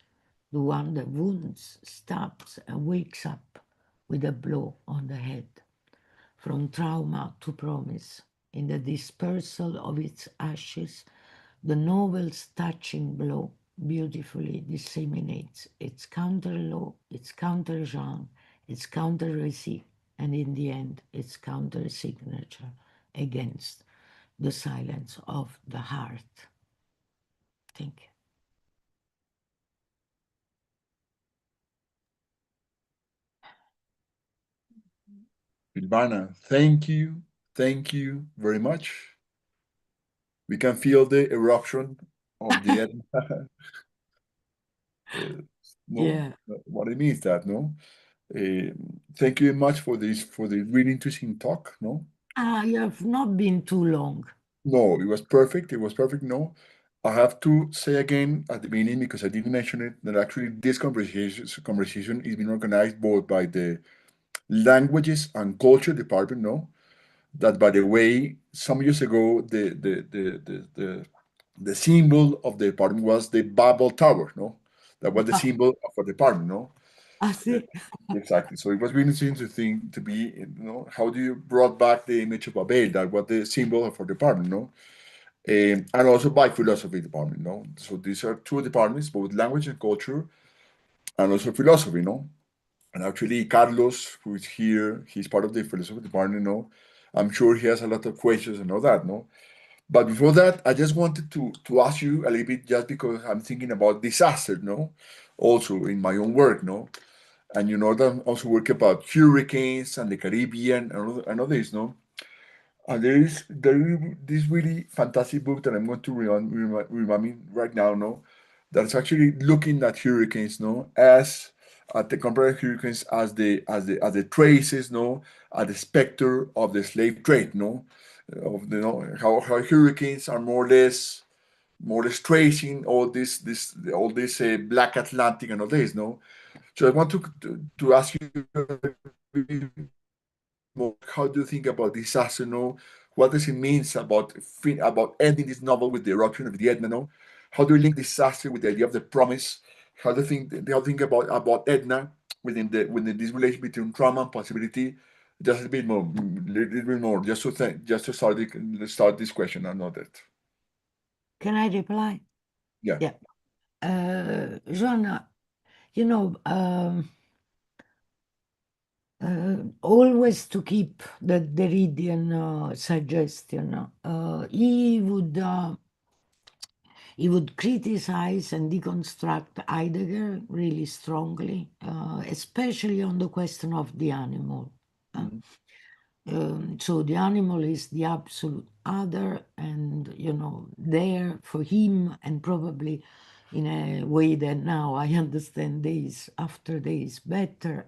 the one that wounds, stabs, and wakes up with a blow on the head. From trauma to promise, in the dispersal of its ashes, the novel's touching blow beautifully disseminates its counter-law, its counter-genre, its counter-récit, and in the end, its counter-signature against the silence of the heart. Thank you. Silvana, thank you very much. We can feel the eruption of the Etna. No, Yeah. what it means that, no? Thank you very much for this, for the really interesting talk, no? You have not been too long. No, it was perfect. It was perfect. No, I have to say again at the beginning, because I didn't mention it, that actually this conversation is being organized both by the Languages and Culture Department, no? That, by the way, some years ago, the symbol of the department was the Babel Tower, no? That was the symbol of our department, no? I Uh, see. exactly. So it was really interesting to think, to be, how do you brought back the image of Babel, that was the symbol of our department, no? And also by philosophy department, no? So these are two departments, both language and culture, and also philosophy, no? And actually, Carlos, who is here, he's part of the philosophy department, no? I'm sure he has a lot of questions and all that, no? But before that, I just wanted to ask you a little bit, just because I'm thinking about disaster, no? Also in my own work, no? And you know that I'm also work about hurricanes and the Caribbean and all this, no? And there is this really fantastic book that I'm going to remind right now, no? That's actually looking at hurricanes, no? As at the contemporary hurricanes as the traces, no? At the specter of the slave trade, no? Of the, how hurricanes are more or less tracing all this Black Atlantic and all this, no? So I want to ask you more. How do you think about disaster? No, what does it mean about ending this novel with the eruption of the Etna? No, how do you link disaster with the idea of the promise? How do you think about Edna within this relation between trauma and possibility? Just a bit more, little bit more, just to start this question. I know that. Can I reply? Yeah. Yeah. Joanna, you know, always to keep the Derridian suggestion, he would criticize and deconstruct Heidegger really strongly, especially on the question of the animal. uh, Mhm. So the animal is the absolute other, and there for him, and probably in a way that now I understand days after days better.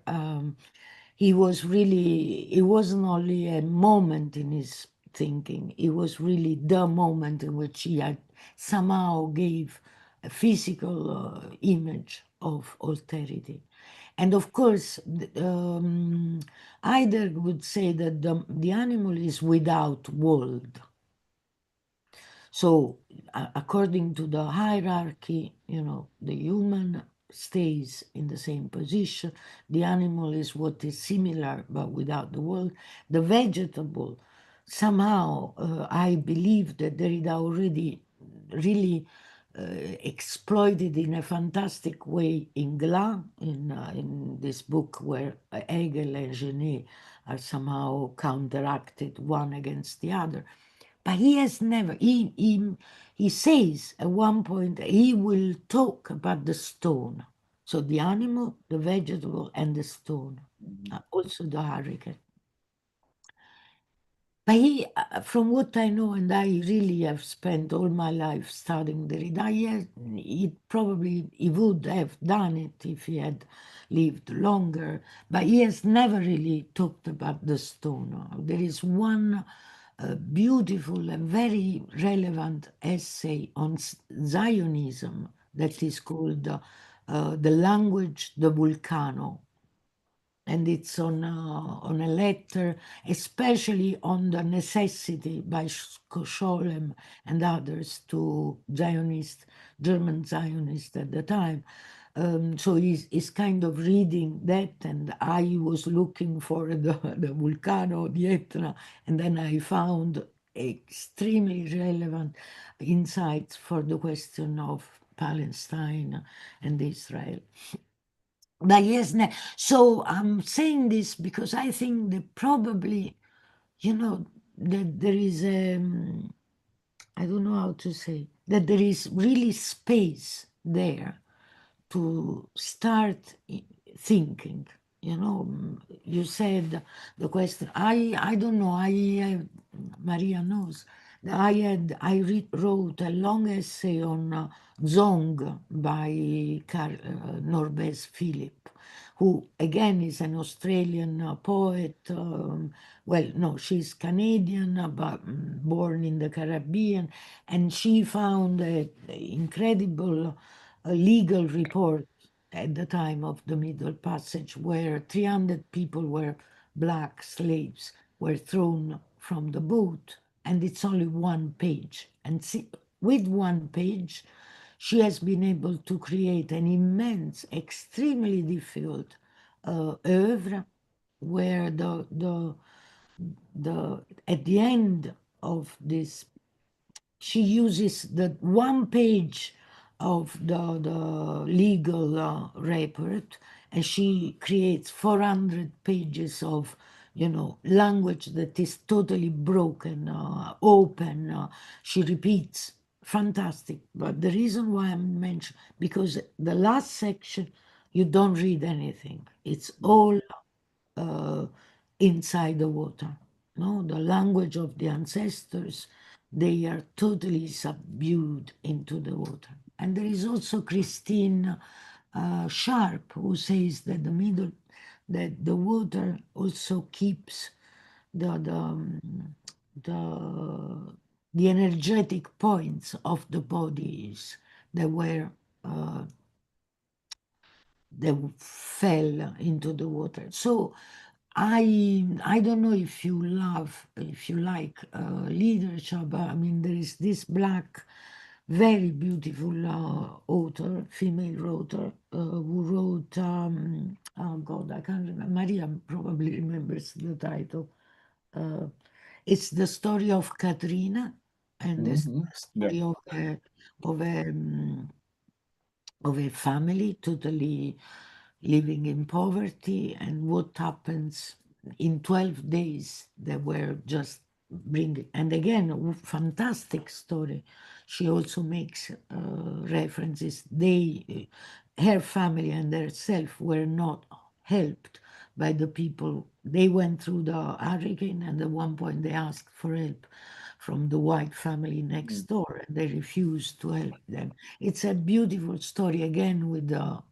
He was really, it wasn't only a moment in his thinking, it was really the moment in which he had somehow gave a physical image of austerity. And of course, either would say that the animal is without world. So, according to the hierarchy, the human stays in the same position. The animal is what is similar but without the world. The vegetable, somehow, I believe that Derrida already really exploited in a fantastic way in Glas, in this book where Hegel and Genet are somehow counteracted one against the other. But he has never, he says at one point he will talk about the stone. So the animal, the vegetable, and the stone, also the hurricane. But he, from what I know, and I really have spent all my life studying Derrida, he would have done it if he had lived longer, but he has never really talked about the stone. There is one beautiful and very relevant essay on Zionism that is called The Language, the Vulcano, and it's on a letter, especially on the necessity by Scholem and others to Zionists, German Zionists at the time. So he's kind of reading that, and I was looking for the Vulcano, the Etna, and then I found extremely relevant insights for the question of Palestine and Israel. But yes, so I'm saying this because I think that probably, that there is I don't know how to say, that there is really space there to start thinking. You said the question. I don't know. Maria knows. Wrote a long essay on Zong by Norbert Philip, who again is an Australian poet. Well, no, she's Canadian, but born in the Caribbean, and she found an incredible legal report at the time of the Middle Passage, where 300 people were black slaves, were thrown from the boat, and it's only one page. And with one page, she has been able to create an immense, extremely difficult oeuvre, where at the end of this, she uses the one page of the legal report, and she creates 400 pages of language that is totally broken, open. She repeats, fantastic. But the reason why I'm mentioning, because the last section, you don't read anything. It's all inside the water. No, the language of the ancestors, they are totally subdued into the water. And there is also Christine Sharp, who says that the water also keeps the the energetic points of the bodies that were that fell into the water. So I don't know if you like literature, but I mean there is this black very beautiful author, female author, who wrote, oh God, I can't remember. Maria probably remembers the title. Uh, it's the story of Katrina and the Yeah. story of a, of a family totally living in poverty and what happens in 12 days they were just bringing. And again, a fantastic story. She also makes references. Her family and herself were not helped by the people. They went through the hurricane, and at one point they asked for help from the white family next Mm, door, and they refused to help them. It's a beautiful story again with a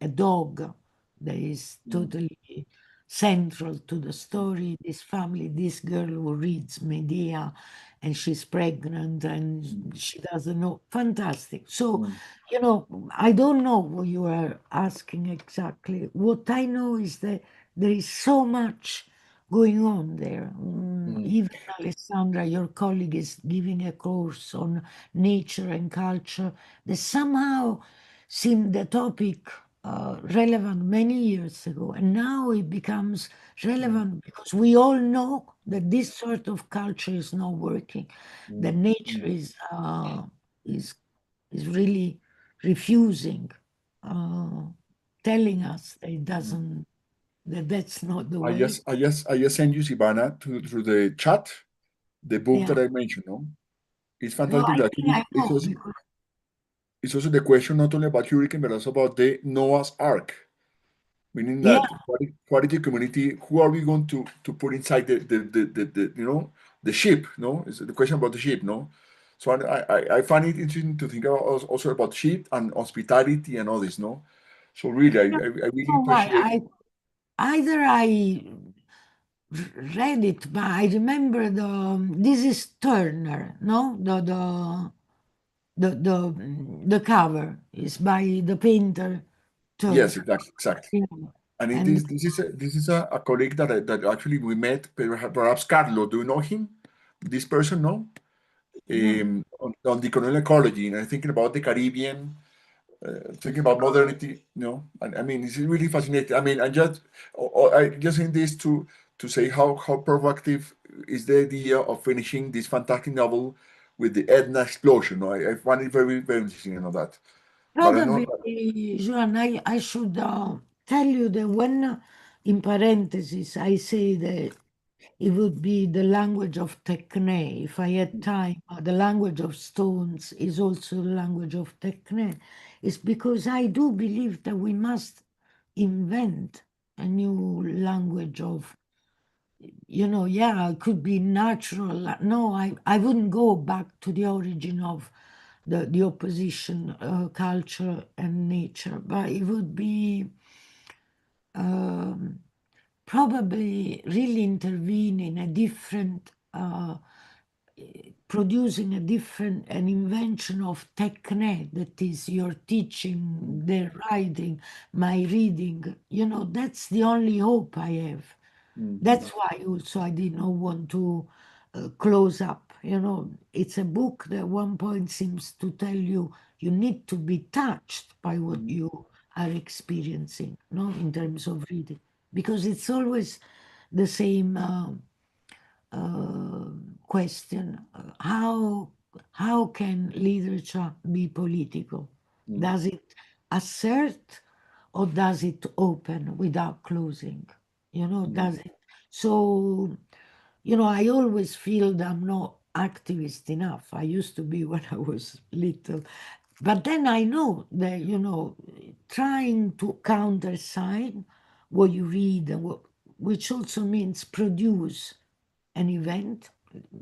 dog that is mm, totally central to the story. This family, this girl who reads Medea, and she's pregnant and mm, she doesn't know. Fantastic. So, mm, I don't know what you are asking exactly. What I know is that there is so much going on there. mm, Even Alessandra, your colleague, is giving a course on nature and culture that somehow seemed the topic relevant many years ago, and now it becomes mm, relevant because we all know that this sort of culture is not working. That mm, nature mm, is is really refusing, uh, telling us that it mm. doesn't, that that's not the way. I just sent you, Silvana, to through the chat, the book Yeah. that I mentioned. No, it's No, fantastic. I think Actually, I know because it's also the question not only about hurricane, but also about the Noah's Ark, meaning yeah, that quality community, who are we going to put inside the the ship? No, it's the question about the ship. No, so I find it interesting to think about also about ship and hospitality and all this. No, so really, yeah, I really no, appreciate. either I read it, but I remember this is Turner, no? The cover is by the painter Turner. Yes, exactly. Yeah. And it And is this is a colleague that actually we met. Perhaps Carlo, do you know him? This person, no? no, On the colonial ecology, and I'm thinking about the Caribbean, thinking about modernity. I mean, it's really fascinating. I mean, I just in this to say how provocative is the idea of finishing this fantastic novel with the Edna explosion. No? I find it very interesting, that. But I know. probably, Joan, I should tell you that when, in parentheses, I say that it would be the language of techne. If I had time, the language of stones is also the language of techne. It's because I do believe that we must invent a new language of, yeah, it could be natural. No, I wouldn't go back to the origin of the opposition, culture and nature, but it would be um, probably really intervene in a different, producing a different, an invention of techne, that is your teaching, their writing, my reading. That's the only hope I have. That's Mhm, why also I did not want to close up. It's a book that at one point seems to tell you you need to be touched by what mhm, you are experiencing, no, in terms of reading, because it's always the same uh, question: how can literature be political? mhm, Does it assert or does it open without closing? mhm, Does it? So, I always feel that I'm not activist enough. I used to be when I was little. But then I know that, trying to countersign what you read, and which also means produce an event,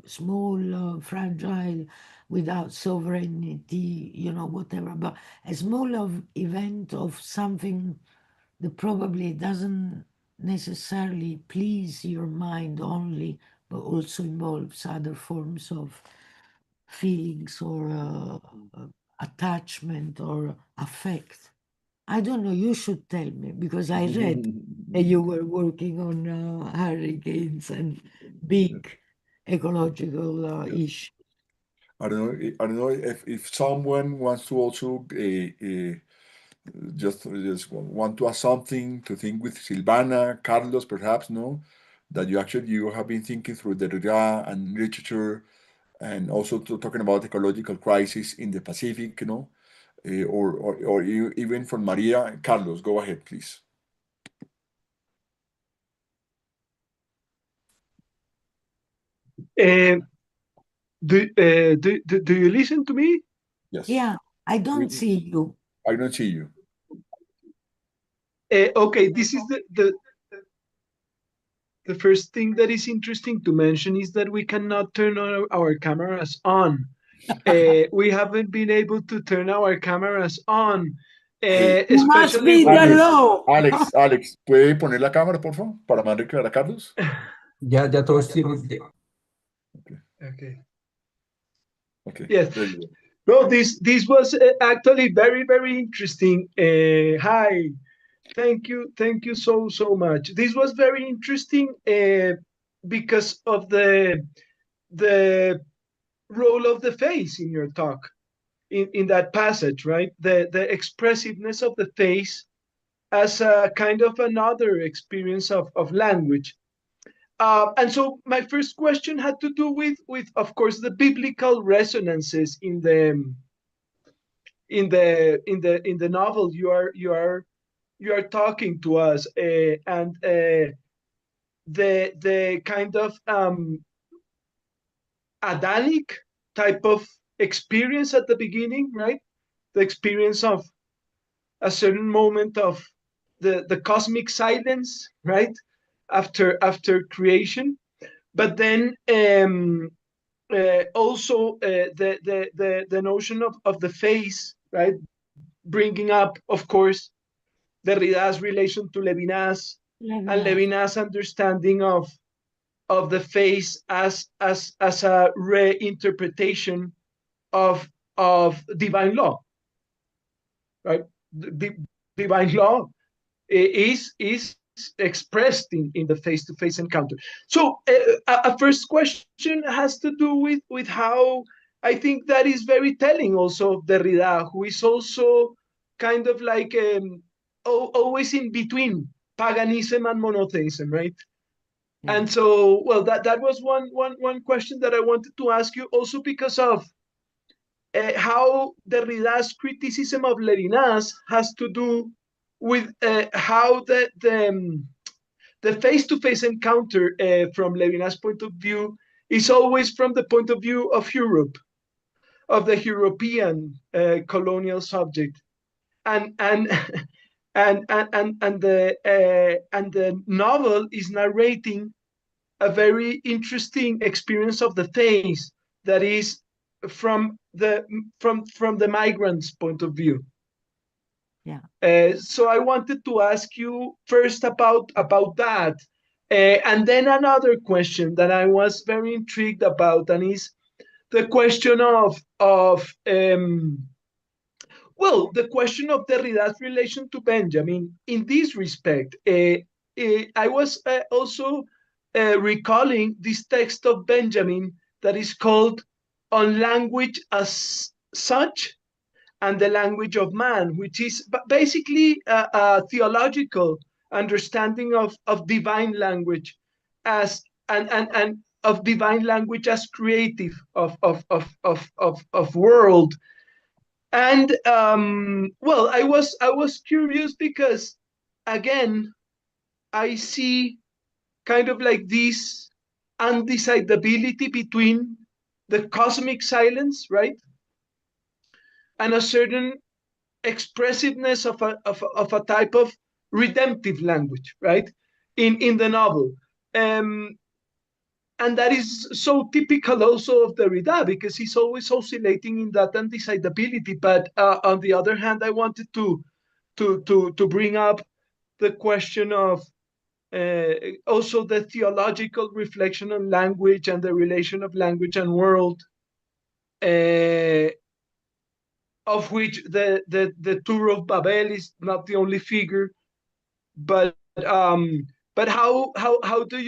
small, fragile, without sovereignty, whatever, but a small event of something that probably doesn't necessarily please your mind only, but also involves other forms of feelings or attachment or affect. I don't know, you should tell me because I read that you were working on hurricanes and big ecological Yes. issues. I don't know if someone wants to also just want to ask something to think with Silvana, Carlos, perhaps, no? That you have been thinking through Derrida and literature, and also talking about ecological crisis in the Pacific, or even from Maria. Carlos, go ahead, please. Do you listen to me? Yes. Yeah, I don't see you. I don't see you. Okay, this is the first thing that is interesting to mention is that we cannot turn our cameras on. We haven't been able to turn our cameras on, You must especially be the when... law. Alex, ¿puede poner la cámara, por favor, para mandar a Carlos? Ya todos tienen. Okay. Okay. Yes. There you go. No, this was actually very, very interesting. Hi, thank you so much. This was very interesting because of the role of the face in your talk, in that passage, right? The expressiveness of the face as a kind of another experience of language. And so my first question had to do with of course the biblical resonances in the novel you are talking to us, and the kind of Adamic type of experience at the beginning, right? The experience of a certain moment of the cosmic silence, right? After creation, but then also the notion of the face, right? Bringing up, of course, Derrida's relation to Levinas, and Levinas' understanding of the face as a reinterpretation of divine law, right? Divine law is expressed in the face-to-face encounter. So a first question has to do with how I think that is very telling also of Derrida, who is also kind of like always in between paganism and monotheism, right? Yeah. And so, well, that was one question that I wanted to ask you, also because of how Derrida's criticism of Levinas has to do with how the face-to-face encounter from Levinas' point of view is always from the point of view of Europe, of the European colonial subject, and the novel is narrating a very interesting experience of the face that is from the migrant's point of view. Yeah. So I wanted to ask you first about that, and then another question that I was very intrigued about, and is the question of well, the question of Derrida's relation to Benjamin. In this respect, I was also recalling this text of Benjamin that is called On Language as Such and the Language of Man, which is basically a theological understanding of divine language as and of divine language as creative of world. And well, I was curious because again I see kind of like this undecidability between the cosmic silence, right, and a certain expressiveness of a type of redemptive language, right, in the novel. And that is so typical also of Derrida, because he's always oscillating in that undecidability. But on the other hand, I wanted to bring up the question of also the theological reflection on language and the relation of language and world, of which the Tour of Babel is not the only figure, but how do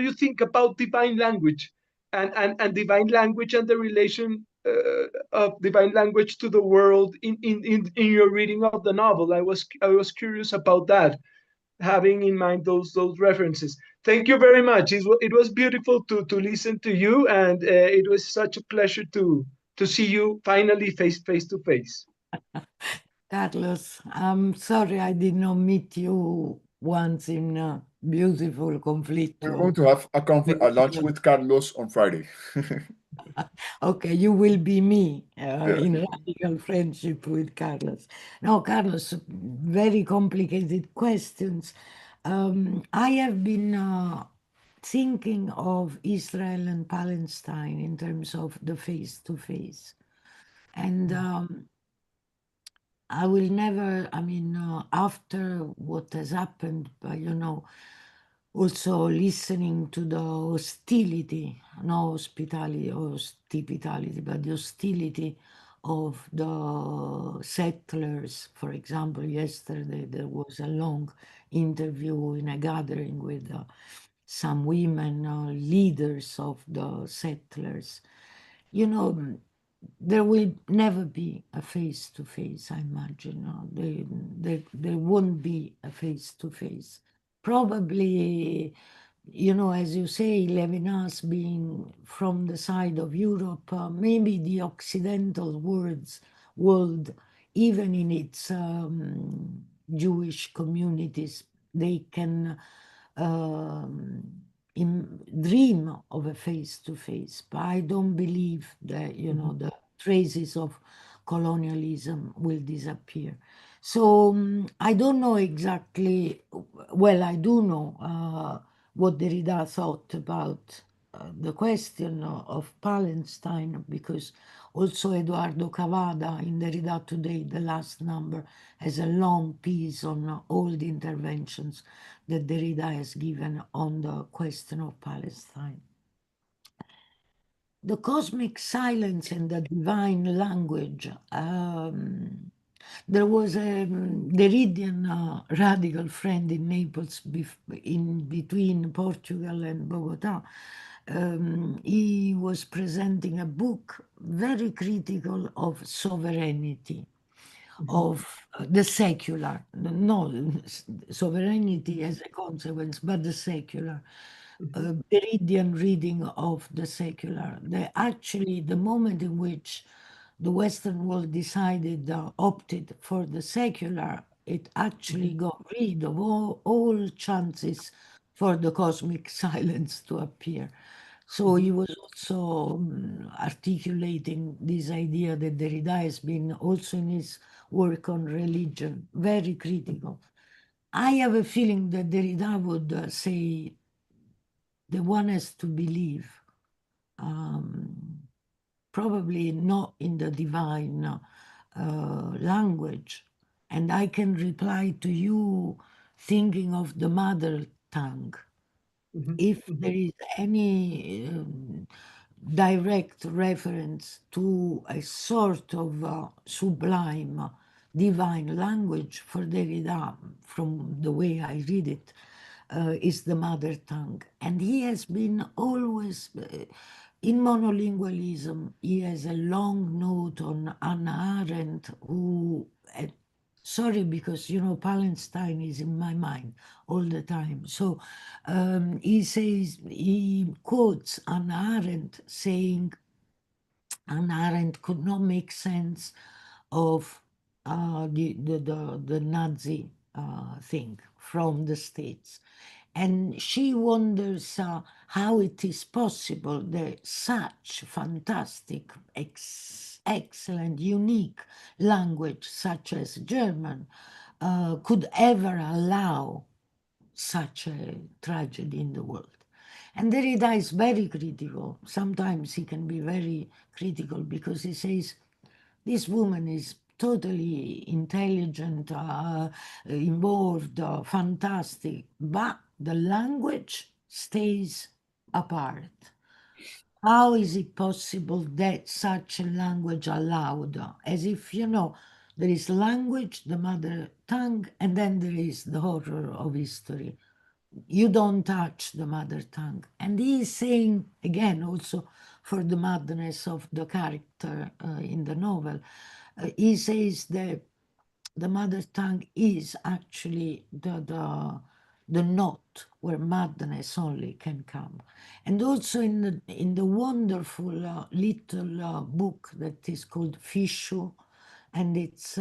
you think about divine language and divine language and the relation of divine language to the world in your reading of the novel. I was curious about that, having in mind those references. Thank you very much. It was beautiful to listen to you, and it was such a pleasure to see you finally face to face. Carlos, I'm sorry I did not meet you once in beautiful We're conflictual. going to have a lunch with Carlos on Friday. Okay, you will be me in radical friendship with Carlos. No, Carlos, very complicated questions. I have been thinking of Israel and Palestine in terms of the face to face. And I will never, I mean, after what has happened, also listening to the hostility, no hospitality, but the hostility of the settlers. For example, yesterday there was a long interview in a gathering with some women leaders of the settlers. There will never be a face to face, I imagine. There won't be a face to face. Probably, as you say, Levinas being from the side of Europe, maybe the Occidental world, even in its Jewish communities, they can dream of a face to face. But I don't believe that, the traces of colonialism will disappear. So I don't know exactly, well, I do know what Derrida thought about the question of Palestine, because also Eduardo Cavada in Derrida Today, the last number, has a long piece on all the interventions that Derrida has given on the question of Palestine. The cosmic silence and the divine language. There was a Derridian radical friend in Naples, in between Portugal and Bogota. He was presenting a book very critical of sovereignty, of the secular, no sovereignty as a consequence, but the secular. Derridian reading of the secular. Actually, the moment in which the Western world decided, opted for the secular, it actually got rid of all chances for the cosmic silence to appear. So he was also articulating this idea that Derrida has been also in his work on religion, very critical. I have a feeling that Derrida would say the one has to believe, probably not in the divine language. And I can reply to you thinking of the mother tongue. If there is any direct reference to a sort of sublime divine language for Derrida, from the way I read it, is the mother tongue. And he has been always, in monolingualism, he has a long note on Hannah Arendt, who, sorry, because, Palestine is in my mind all the time. So he quotes Hannah Arendt saying, Hannah Arendt could not make sense of the Nazi thing from the States. And she wonders how it is possible that such fantastic, excellent, unique language such as German could ever allow such a tragedy in the world. And Derrida is very critical. Sometimes he can be very critical because he says, this woman is totally intelligent, involved, fantastic, but the language stays apart. How is it possible that such a language allowed? As if, there is language, the mother tongue, and then there is the horror of history. you don't touch the mother tongue. And he is saying, again, also for the madness of the character in the novel, he says that the mother tongue is actually the knot where madness only can come. And also in the wonderful little book that is called Fishu, and it's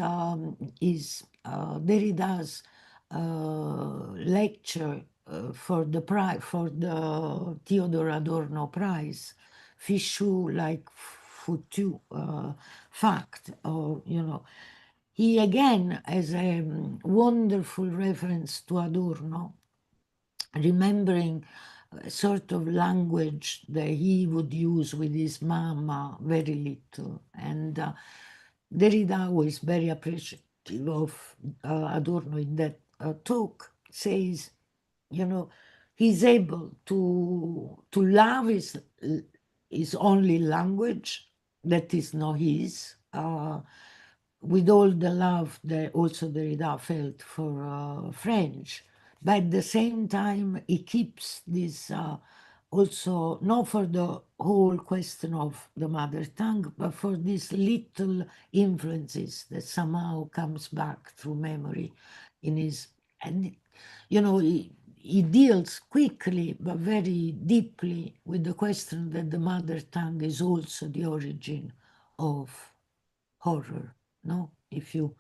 Derrida's lecture for the Theodor Adorno Prize, Fishu like foutu, fact, or he again has a wonderful reference to Adorno, remembering a sort of language that he would use with his mama very little. And Derrida, who is very appreciative of Adorno in that talk, says, he's able to love his only language that is not his, with all the love that also Derrida felt for French. But at the same time, he keeps this also, not for the whole question of the mother tongue, but for these little influences that somehow comes back through memory in his, and he deals quickly but very deeply with the question that the mother tongue is also the origin of horror. No, if you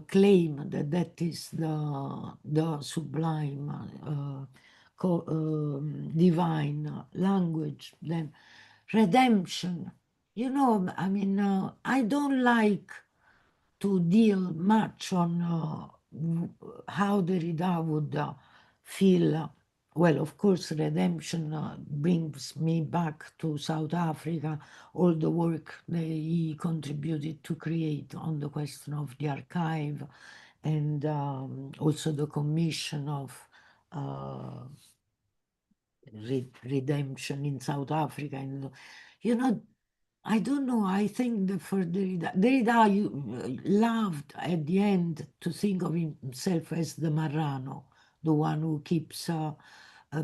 claim that that is the sublime, divine language, then redemption. I mean, I don't like to deal much on how Derrida would feel. Well, of course, redemption brings me back to South Africa, all the work that he contributed to create on the question of the archive, and also the commission of redemption in South Africa. And, I don't know. I think that for Derrida loved at the end to think of himself as the Marrano, the one who keeps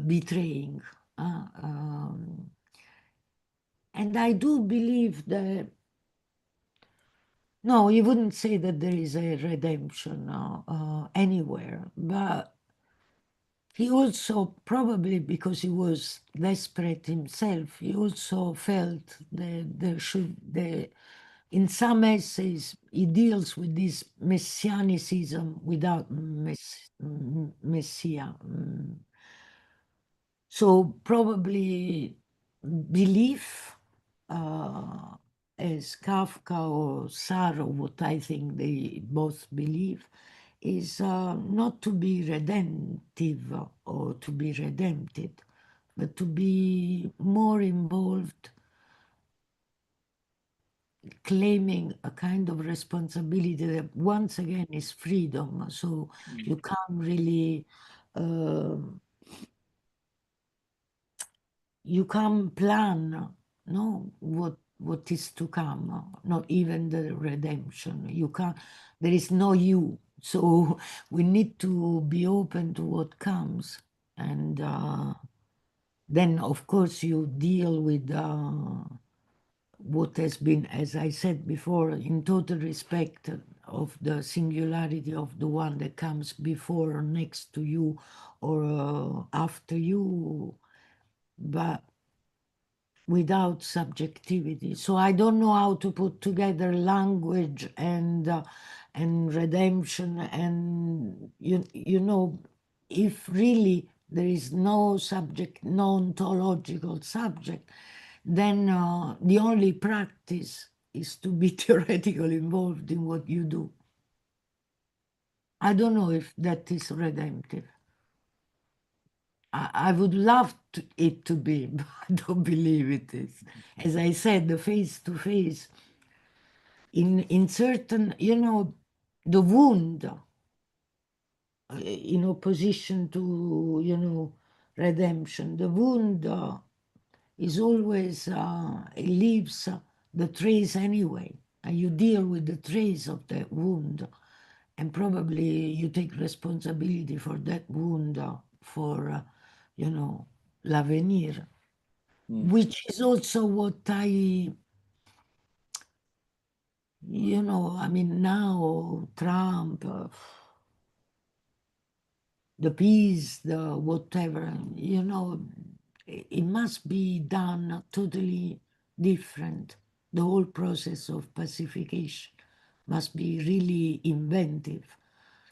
betraying. And I do believe that, no, you wouldn't say that there is a redemption anywhere, but he also, probably because he was desperate himself, he also felt that in some essays, he deals with this messianicism without Messiah. So probably belief, as Kafka or Sartre, what I think they both believe, is not to be redemptive or to be redempted, but to be more involved, claiming a kind of responsibility that once again is freedom. So you can't really, you can't plan, no, what is to come, not even the redemption. You can't, there is no you. So we need to be open to what comes. And then, of course, you deal with what has been, as I said before, in total respect of the singularity of the one that comes before or next to you or after you, but without subjectivity. So I don't know how to put together language and redemption, and if really there is no subject, no ontological subject, then the only practice is to be theoretically involved in what you do. I don't know if that is redemptive. I would love it to be, but I don't believe it is. As I said, the face-to-face, in certain, the wound, in opposition to, redemption, the wound is always, it leaves the trace anyway, and you deal with the trace of that wound, and probably you take responsibility for that wound for, l'avenir, which is also what I mean, now Trump, the peace, the whatever, it must be done totally different. The whole process of pacification must be really inventive.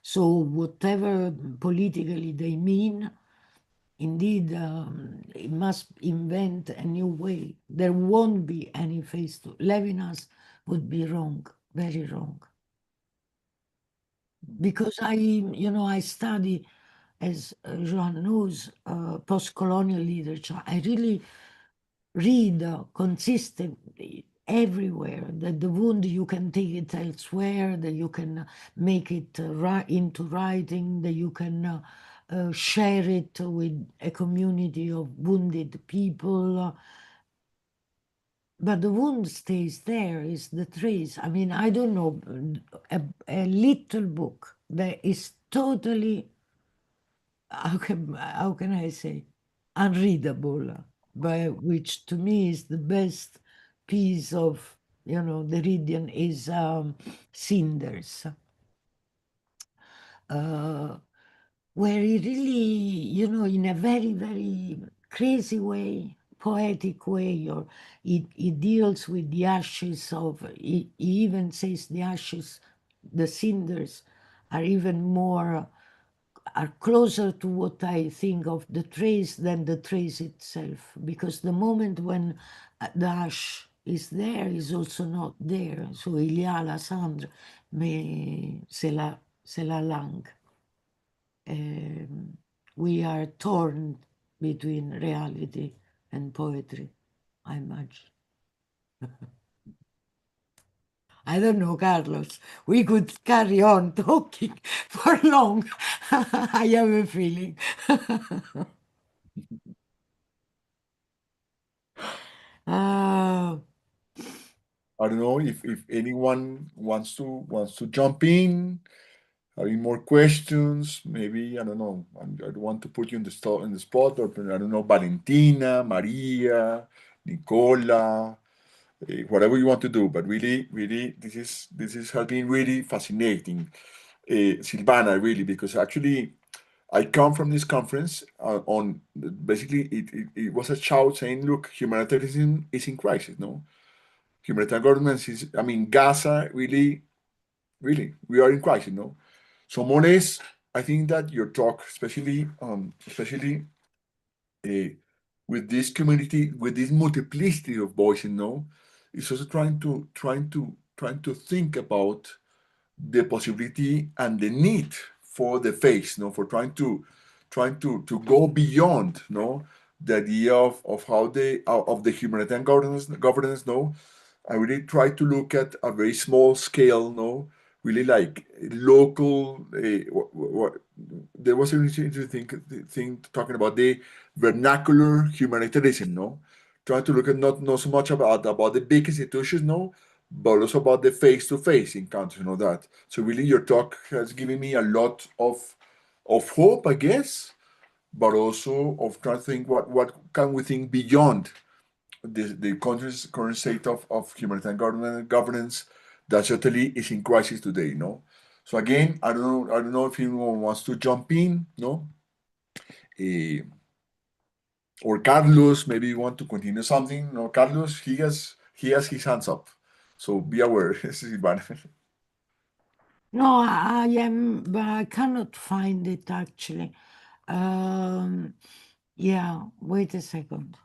So whatever politically they mean, indeed, it must invent a new way. There won't be any phase two. Levinas would be wrong, very wrong. Because I study, as Joan knows, post-colonial literature. I really read consistently everywhere that the wound, you can take it elsewhere, that you can make it into writing, that you can share it with a community of wounded people. But the wound stays there, is the trace. I mean, I don't know, a little book that is totally, how can I say, unreadable, but which to me is the best piece of, the reading is Cinders, where he really, in a very, very crazy way, poetic way, or he deals with the ashes of, he even says the ashes, the cinders are even more, are closer to what I think of the trace than the trace itself, because the moment when the ash is there is also not there. So il y a la cendre, mais c'est la langue. We are torn between reality and poetry, I imagine. I don't know, Carlos. We could carry on talking for long. I have a feeling. Uh, I don't know if anyone wants to jump in, having more questions. Maybe I don't know. I don't want to put you in the spot, or I don't know, Valentina, Maria, Nicola, whatever you want to do. But really, really, this has been really fascinating, Silvana, really, because actually I come from this conference on basically it was a shout saying, look, humanitarianism is in crisis, no? Humanitarian governance is, I mean, Gaza really, really, we are in crisis, no? So more or less, I think that your talk, especially uh, with this community, with this multiplicity of voices, no, is also trying to think about the possibility and the need for the face, no, for trying to go beyond, no, the idea of how they of the humanitarian governance, no. I really try to look at a very small scale, no, really like local. There was an interesting thing talking about the vernacular humanitarianism, no, trying to look at not so much about the big institutions, no, but also about the face-to-face encounters, that. So really, your talk has given me a lot of hope, I guess, but also of trying to think what can we think beyond the country's current state of humanitarian governance that certainly is in crisis today, no? So again, I don't know if anyone wants to jump in, no? Eh, or Carlos, maybe you want to continue something. No, Carlos, he has his hands up. So be aware, Silvana. no, I am, but I cannot find it actually. Yeah, wait a second.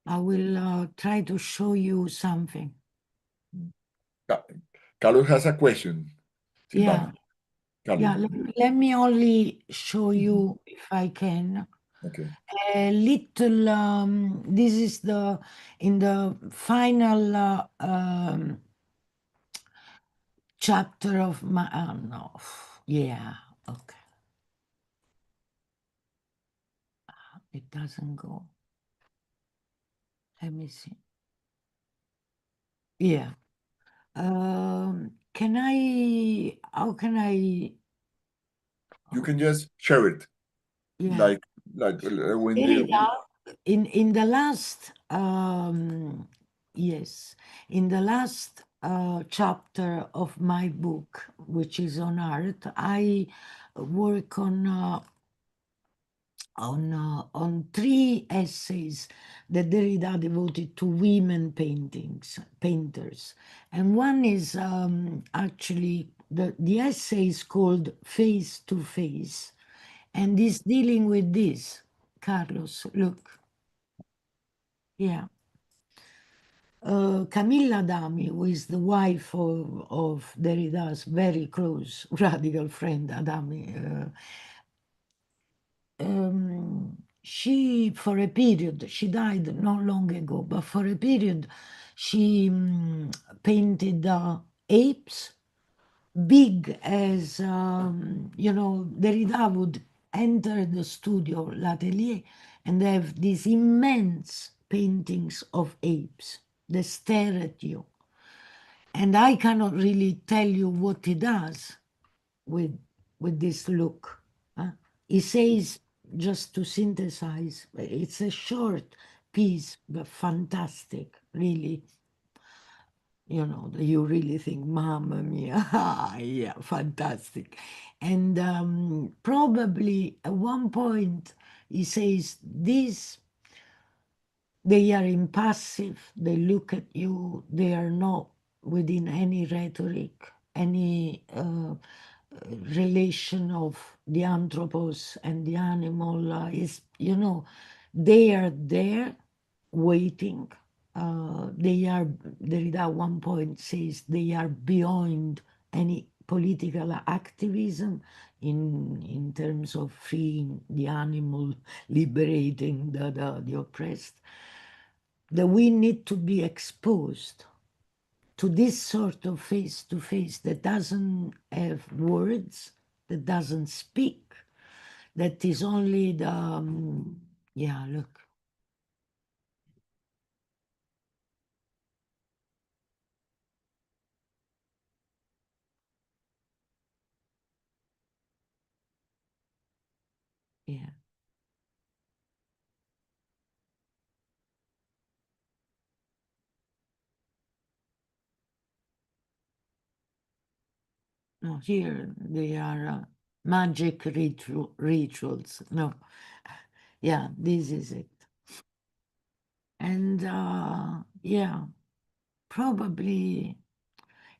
I will try to show you something. Carlos has a question, Yeah, Silvana. Carlos. yeah. Let me only show you, if I can, Okay. a little. This is in the final chapter of my. No, yeah, okay. It doesn't go. Let me see. Yeah. Can how can I? You can just share it, Yeah. like like when Derrida, in the last yes, in the last chapter of my book, which is on art, I work on 3 essays that Derrida devoted to women painters, and one is actually the essay is called Face to Face, and is dealing with this. Carlos, look. Yeah. Camilla Adami, who is the wife of Derrida's very close radical friend, Adami, she, for a period, she died not long ago, but for a period, she painted apes big as, Derrida would enter the studio, l'atelier, and have these immense paintings of apes. They stare at you. And I cannot really tell you what he does with this look. He says, just to synthesize, it's a short piece, but fantastic, really. You really think, Mamma mia, yeah, fantastic. And probably at one point he says, they are impassive, they look at you, they are not within any rhetoric, any relation of the anthropos and the animal. They are there waiting. Derrida at one point says they are beyond any political activism in terms of freeing the animal, liberating the oppressed. That we need to be exposed to this sort of face-to-face that doesn't have words, that doesn't speak, that is only yeah, look. Yeah. No, here they are magic rituals. No, yeah, this is it. And yeah, probably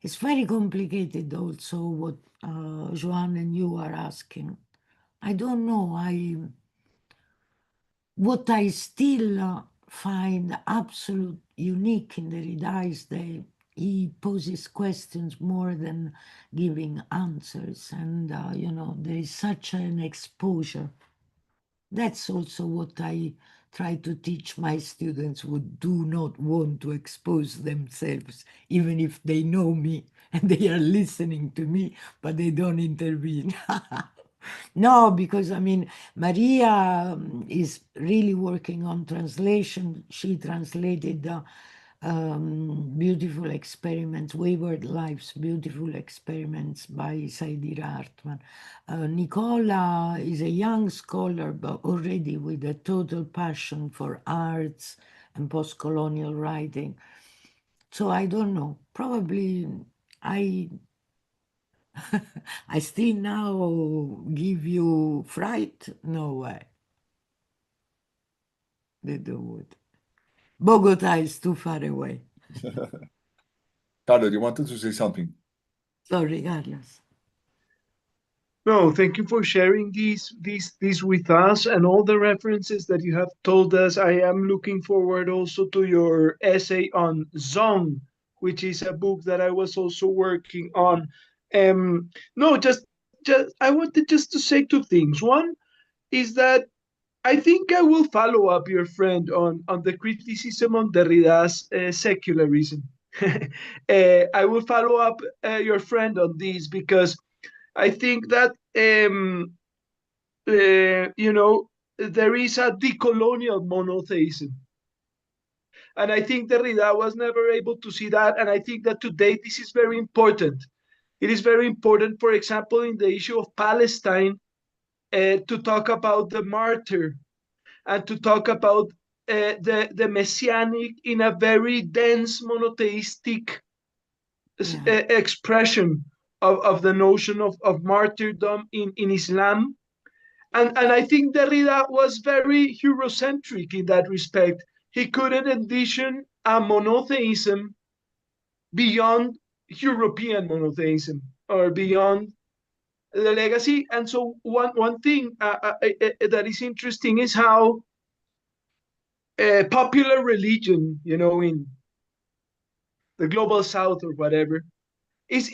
it's very complicated also what Joan and you are asking. I don't know. What I still find absolute unique in Derrida is that he poses questions more than giving answers. And, there is such an exposure. That's also what I try to teach my students who do not want to expose themselves, even if they know me and they are listening to me, but they don't intervene. No, because Maria is really working on translation. She translated Beautiful Experiments, Wayward Lives, Beautiful Experiments by Saidira Hartman. Nicola is a young scholar, but already with a total passion for arts and post-colonial writing. So I don't know, probably I still now give you fright? No way. They don't. Bogota is too far away. Carlos, you wanted to say something? Sorry, Carlos. No, thank you for sharing these with us and all the references that you have told us. I am looking forward also to your essay on Zong, which is a book that I was also working on. No, just I wanted just to say 2 things. One is that I think I will follow up your friend on the criticism on Derrida's secularism. I will follow up your friend on this because I think that there is a decolonial monotheism, and I think Derrida was never able to see that. And I think that today this is very important. It is very important, for example, in the issue of Palestine, to talk about the martyr and to talk about the messianic in a very dense monotheistic expression of the notion of martyrdom in Islam. And I think Derrida was very Eurocentric in that respect. He couldn't envision a monotheism beyond European monotheism or beyond the legacy. And so one thing that is interesting is how popular religion, in the global south or whatever, is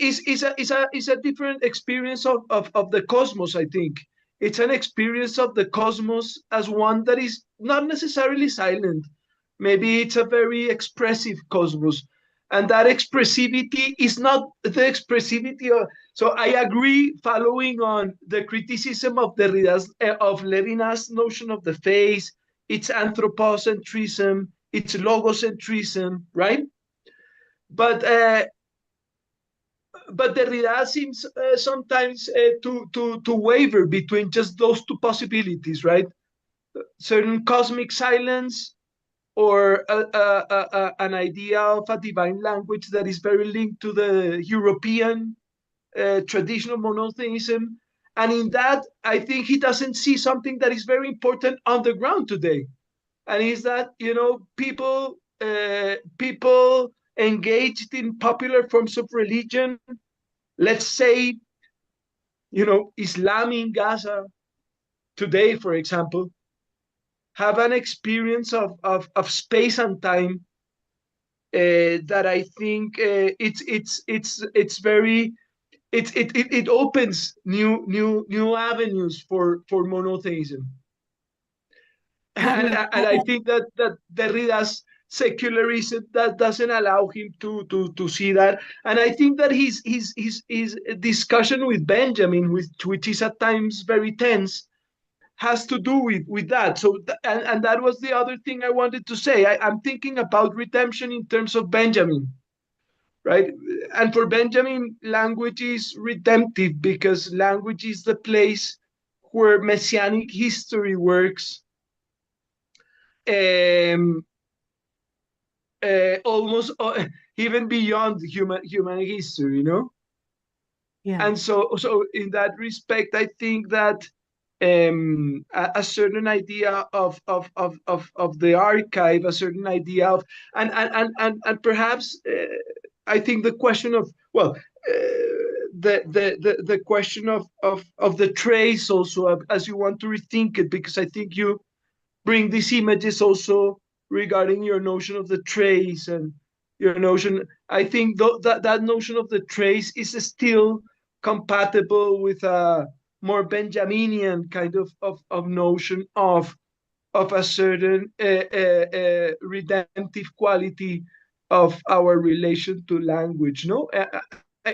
a different experience of the cosmos. I think it's an experience of the cosmos as one that is not necessarily silent. Maybe it's a very expressive cosmos, and that expressivity is not the expressivity of. So I agree, following on the criticism of Derrida's of Levinas' notion of the face, its anthropocentrism, its logocentrism, right? But Derrida seems sometimes to waver between just those two possibilities, right? Certain cosmic silence, or an idea of a divine language that is very linked to the European traditional monotheism. And in that, I think he doesn't see something that is very important on the ground today. And is that, people engaged in popular forms of religion, let's say, Islam in Gaza today, for example, have an experience of space and time that I think it's very it opens new avenues for monotheism. And I think that Derrida's secularism that doesn't allow him to see that. And I think that his discussion with Benjamin, which is at times very tense, has to do with that. So and that was the other thing I wanted to say. I'm thinking about redemption in terms of Benjamin, right? And for Benjamin, language is redemptive because language is the place where messianic history works. Almost even beyond human history, Yeah. And so in that respect, I think that a certain idea of the archive, a certain idea of, and perhaps I think the question of, well, the question of the trace also, as you want to rethink it, because I think you bring these images also regarding your notion of the trace and your notion. I think that notion of the trace is still compatible with a more Benjaminian kind of notion of a certain redemptive quality of our relation to language, no?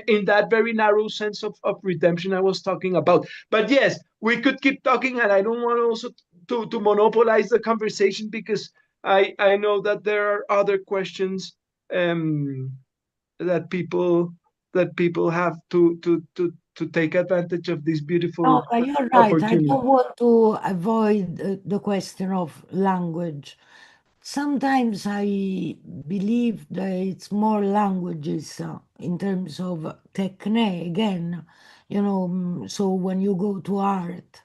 In that very narrow sense of redemption I was talking about. But yes, we could keep talking, and I don't want also to monopolize the conversation, because I know that there are other questions that people have to take advantage of this beautiful No, but you're right. opportunity. I don't want to avoid the question of language. Sometimes I believe that it's more languages in terms of techne again, so when you go to art,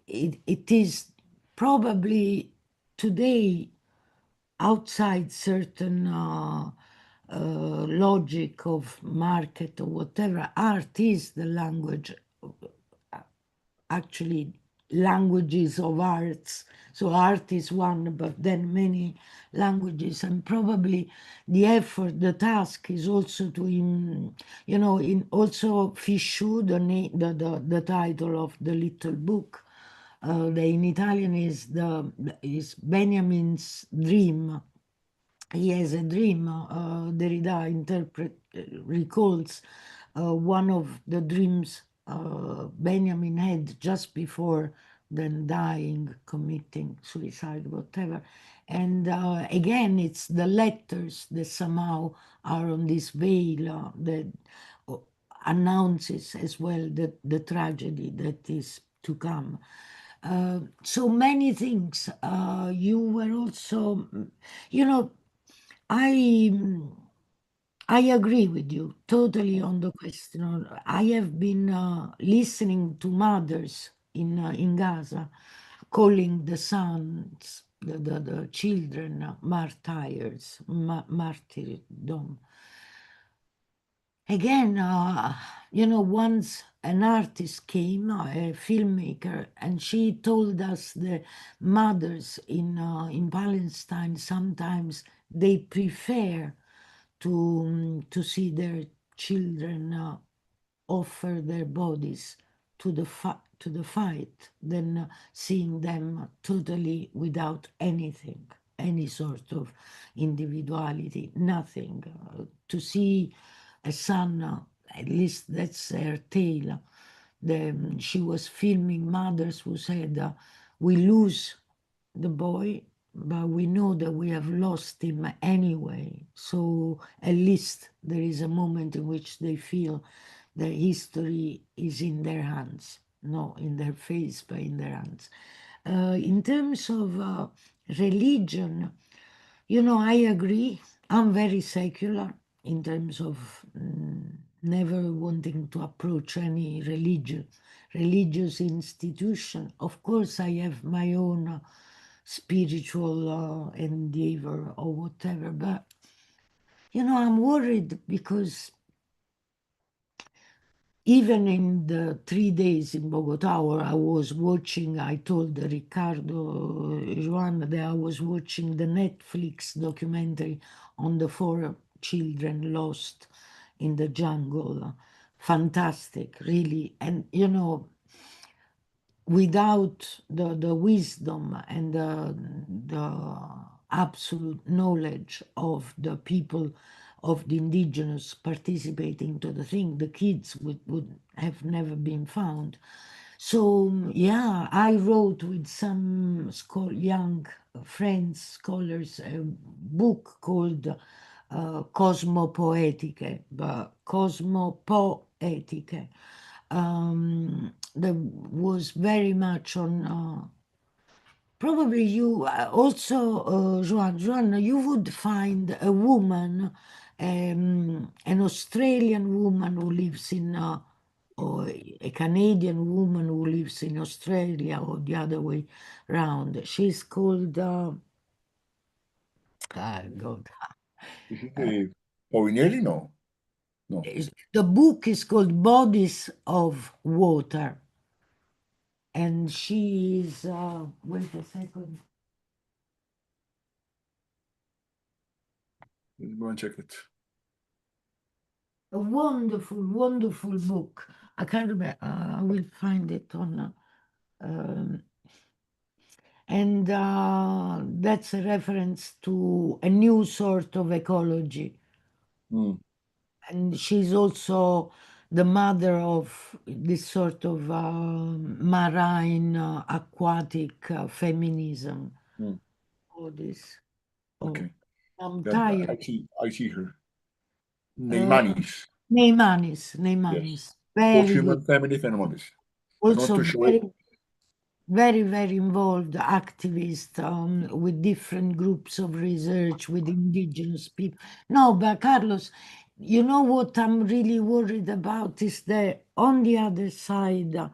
it is probably today outside certain logic of market or whatever. Art is the language, actually languages of arts. So art is one, but then many languages, and probably the effort, the task is also to, in also Fishu, the title of the little book, in Italian is Benjamin's dream. He has a dream. Derrida recalls one of the dreams Benjamin had just before then dying, committing suicide, whatever. And again, it's the letters that somehow are on this veil that announces as well the tragedy that is to come. So many things. You were also, you know, I I agree with you totally on the question. I have been listening to mothers in Gaza calling the sons, the children, martyrs, martyrdom. Again, once an artist came, a filmmaker, and she told us the mothers in Palestine sometimes they prefer to see their children offer their bodies to the fight than seeing them totally without anything, any sort of individuality, nothing. To see a son, at least that's her tale. She was filming mothers who said, "We lose the boy, but we know that we have lost him anyway. So at least there is a moment in which they feel the history is in their hands, not in their face, but in their hands." In terms of religion, I agree. I'm very secular in terms of never wanting to approach any religious institution. Of course, I have my own spiritual endeavor or whatever, but I'm worried because even in the 3 days in Bogota, where I was watching, I told Ricardo Juan that I was watching the Netflix documentary on the 4 children lost in the jungle. Fantastic, really. And, without the wisdom and the absolute knowledge of the people of the indigenous participating to the thing, the kids would have never been found. So yeah, I wrote with some young friends, scholars, a book called Cosmopoetiche, but Cosmopoetiche, that was very much on probably you also, Joan, you would find a woman, an Australian woman who lives in, or a Canadian woman who lives in Australia, or the other way round. She's called, God, This is the Povinelli? No, no. the book is called Bodies of Water. And she is, wait a second. Let's go and check it. A wonderful, wonderful book. I can't remember. I will find it on. And that's a reference to a new sort of ecology. Mm. And she's also the mother of this sort of marine, aquatic feminism. Mm. All this. Okay. I'm Yeah, tired. I see her. Neymanis. Neymanis. Yes. Very good. Post-human feminist animals. I'm not Also too sure. very, very involved activist with different groups of research, with indigenous people. No, but Carlos, you know what I'm really worried about is that on the other side,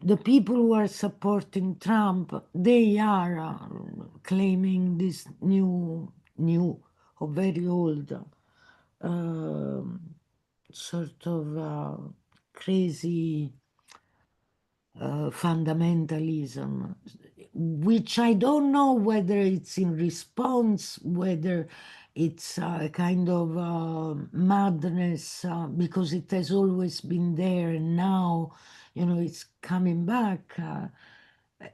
the people who are supporting Trump, they are claiming this new or very old sort of crazy fundamentalism, which I don't know whether it's in response, whether it's a kind of madness, because it has always been there and now, it's coming back.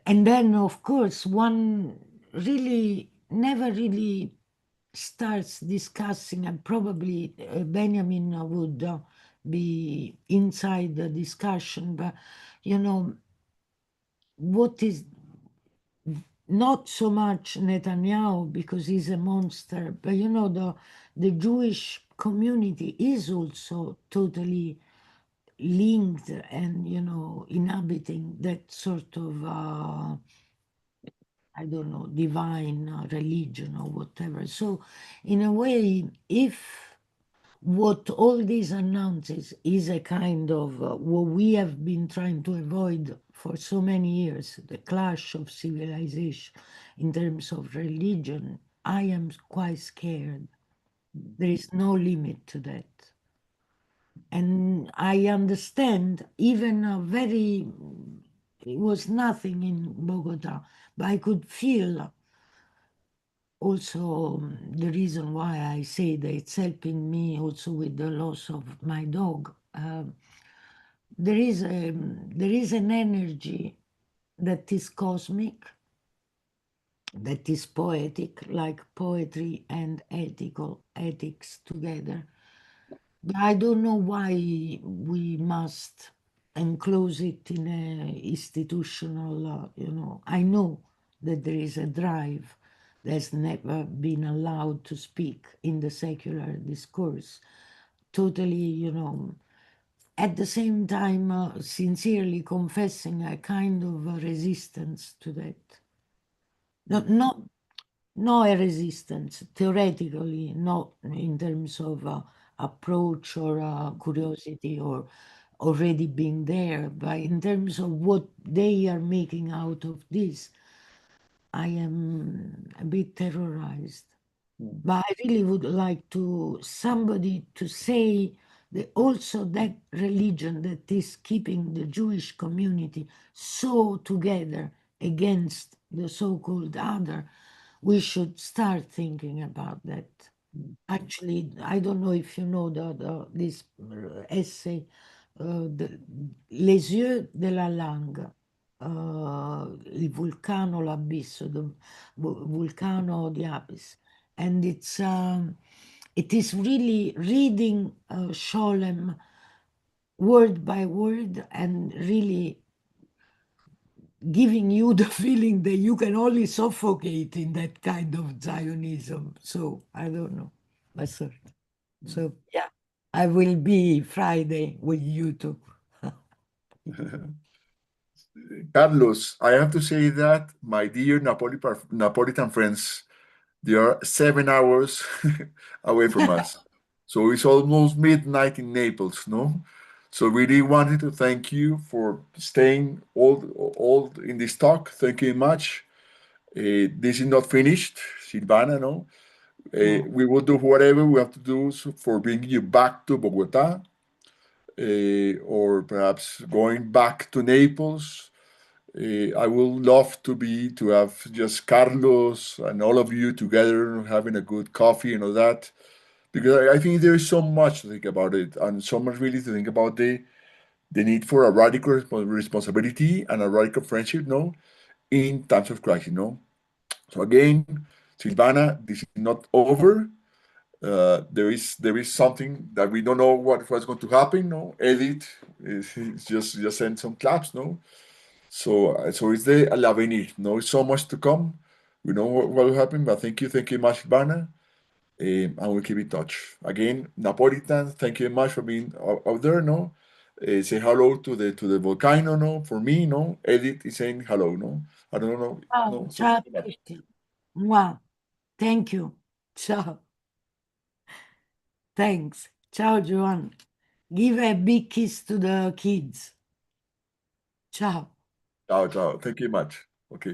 And then, of course, one really never really starts discussing, and probably Benjamin would be inside the discussion, but what is not so much Netanyahu because he's a monster, but the Jewish community is also totally linked and, inhabiting that sort of, I don't know, divine religion or whatever. So, in a way, if what all this announces is a kind of what we have been trying to avoid for so many years, the clash of civilization in terms of religion, I am quite scared. There is no limit to that. And I understand even it was nothing in Bogota, but I could feel also the reason why I say that it's helping me also with the loss of my dog. There is an energy that is cosmic, that is poetic, like poetry and ethics together. But I don't know why we must enclose it in a institutional, I know that there is a drive that's never been allowed to speak in the secular discourse. Totally, at the same time, sincerely confessing a kind of a resistance to that. No a resistance, theoretically, not in terms of approach or curiosity or already being there, but in terms of what they are making out of this, I am a bit terrorized. But I really would like somebody to say that also that religion that is keeping the Jewish community so together against the so-called other, we should start thinking about that. Actually, I don't know if you know this essay, Les yeux de la langue, il vulcano l'abisso, the vulcano di Apis. And it is really reading Scholem word by word and really giving you the feeling that you can only suffocate in that kind of Zionism. So I don't know. So yeah, I will be Friday with you too. Carlos, I have to say that my dear Napolitan friends, they are 7 hours away from us. So it's almost midnight in Naples, no? So really wanted to thank you for staying all in this talk. Thank you very much. This is not finished, Silvana, no? We will do whatever we have to do for bringing you back to Bogota, or perhaps going back to Naples. I would love to have just Carlos and all of you together having a good coffee and all that, because I think there is so much to think about it, and so much really to think about the need for a radical responsibility and a radical friendship, no, in times of crisis, no. So again, Silvana, this is not over. There is something that we don't know what's going to happen, no. Edith is just send some claps, no. So it's the l'avenir. No, so much to come. We know what will happen, but thank you much, Ivana, and we'll keep in touch. Again, Napolitan, thank you very much for being out there. No, say hello to the volcano. No, for me, no. Edith is saying hello. No, I don't know. Ciao, No, ciao a tutti. Mwah. Thank you. Ciao. Thanks. Ciao, Joan. Give a big kiss to the kids. Ciao. ciao, ciao. Thank you much.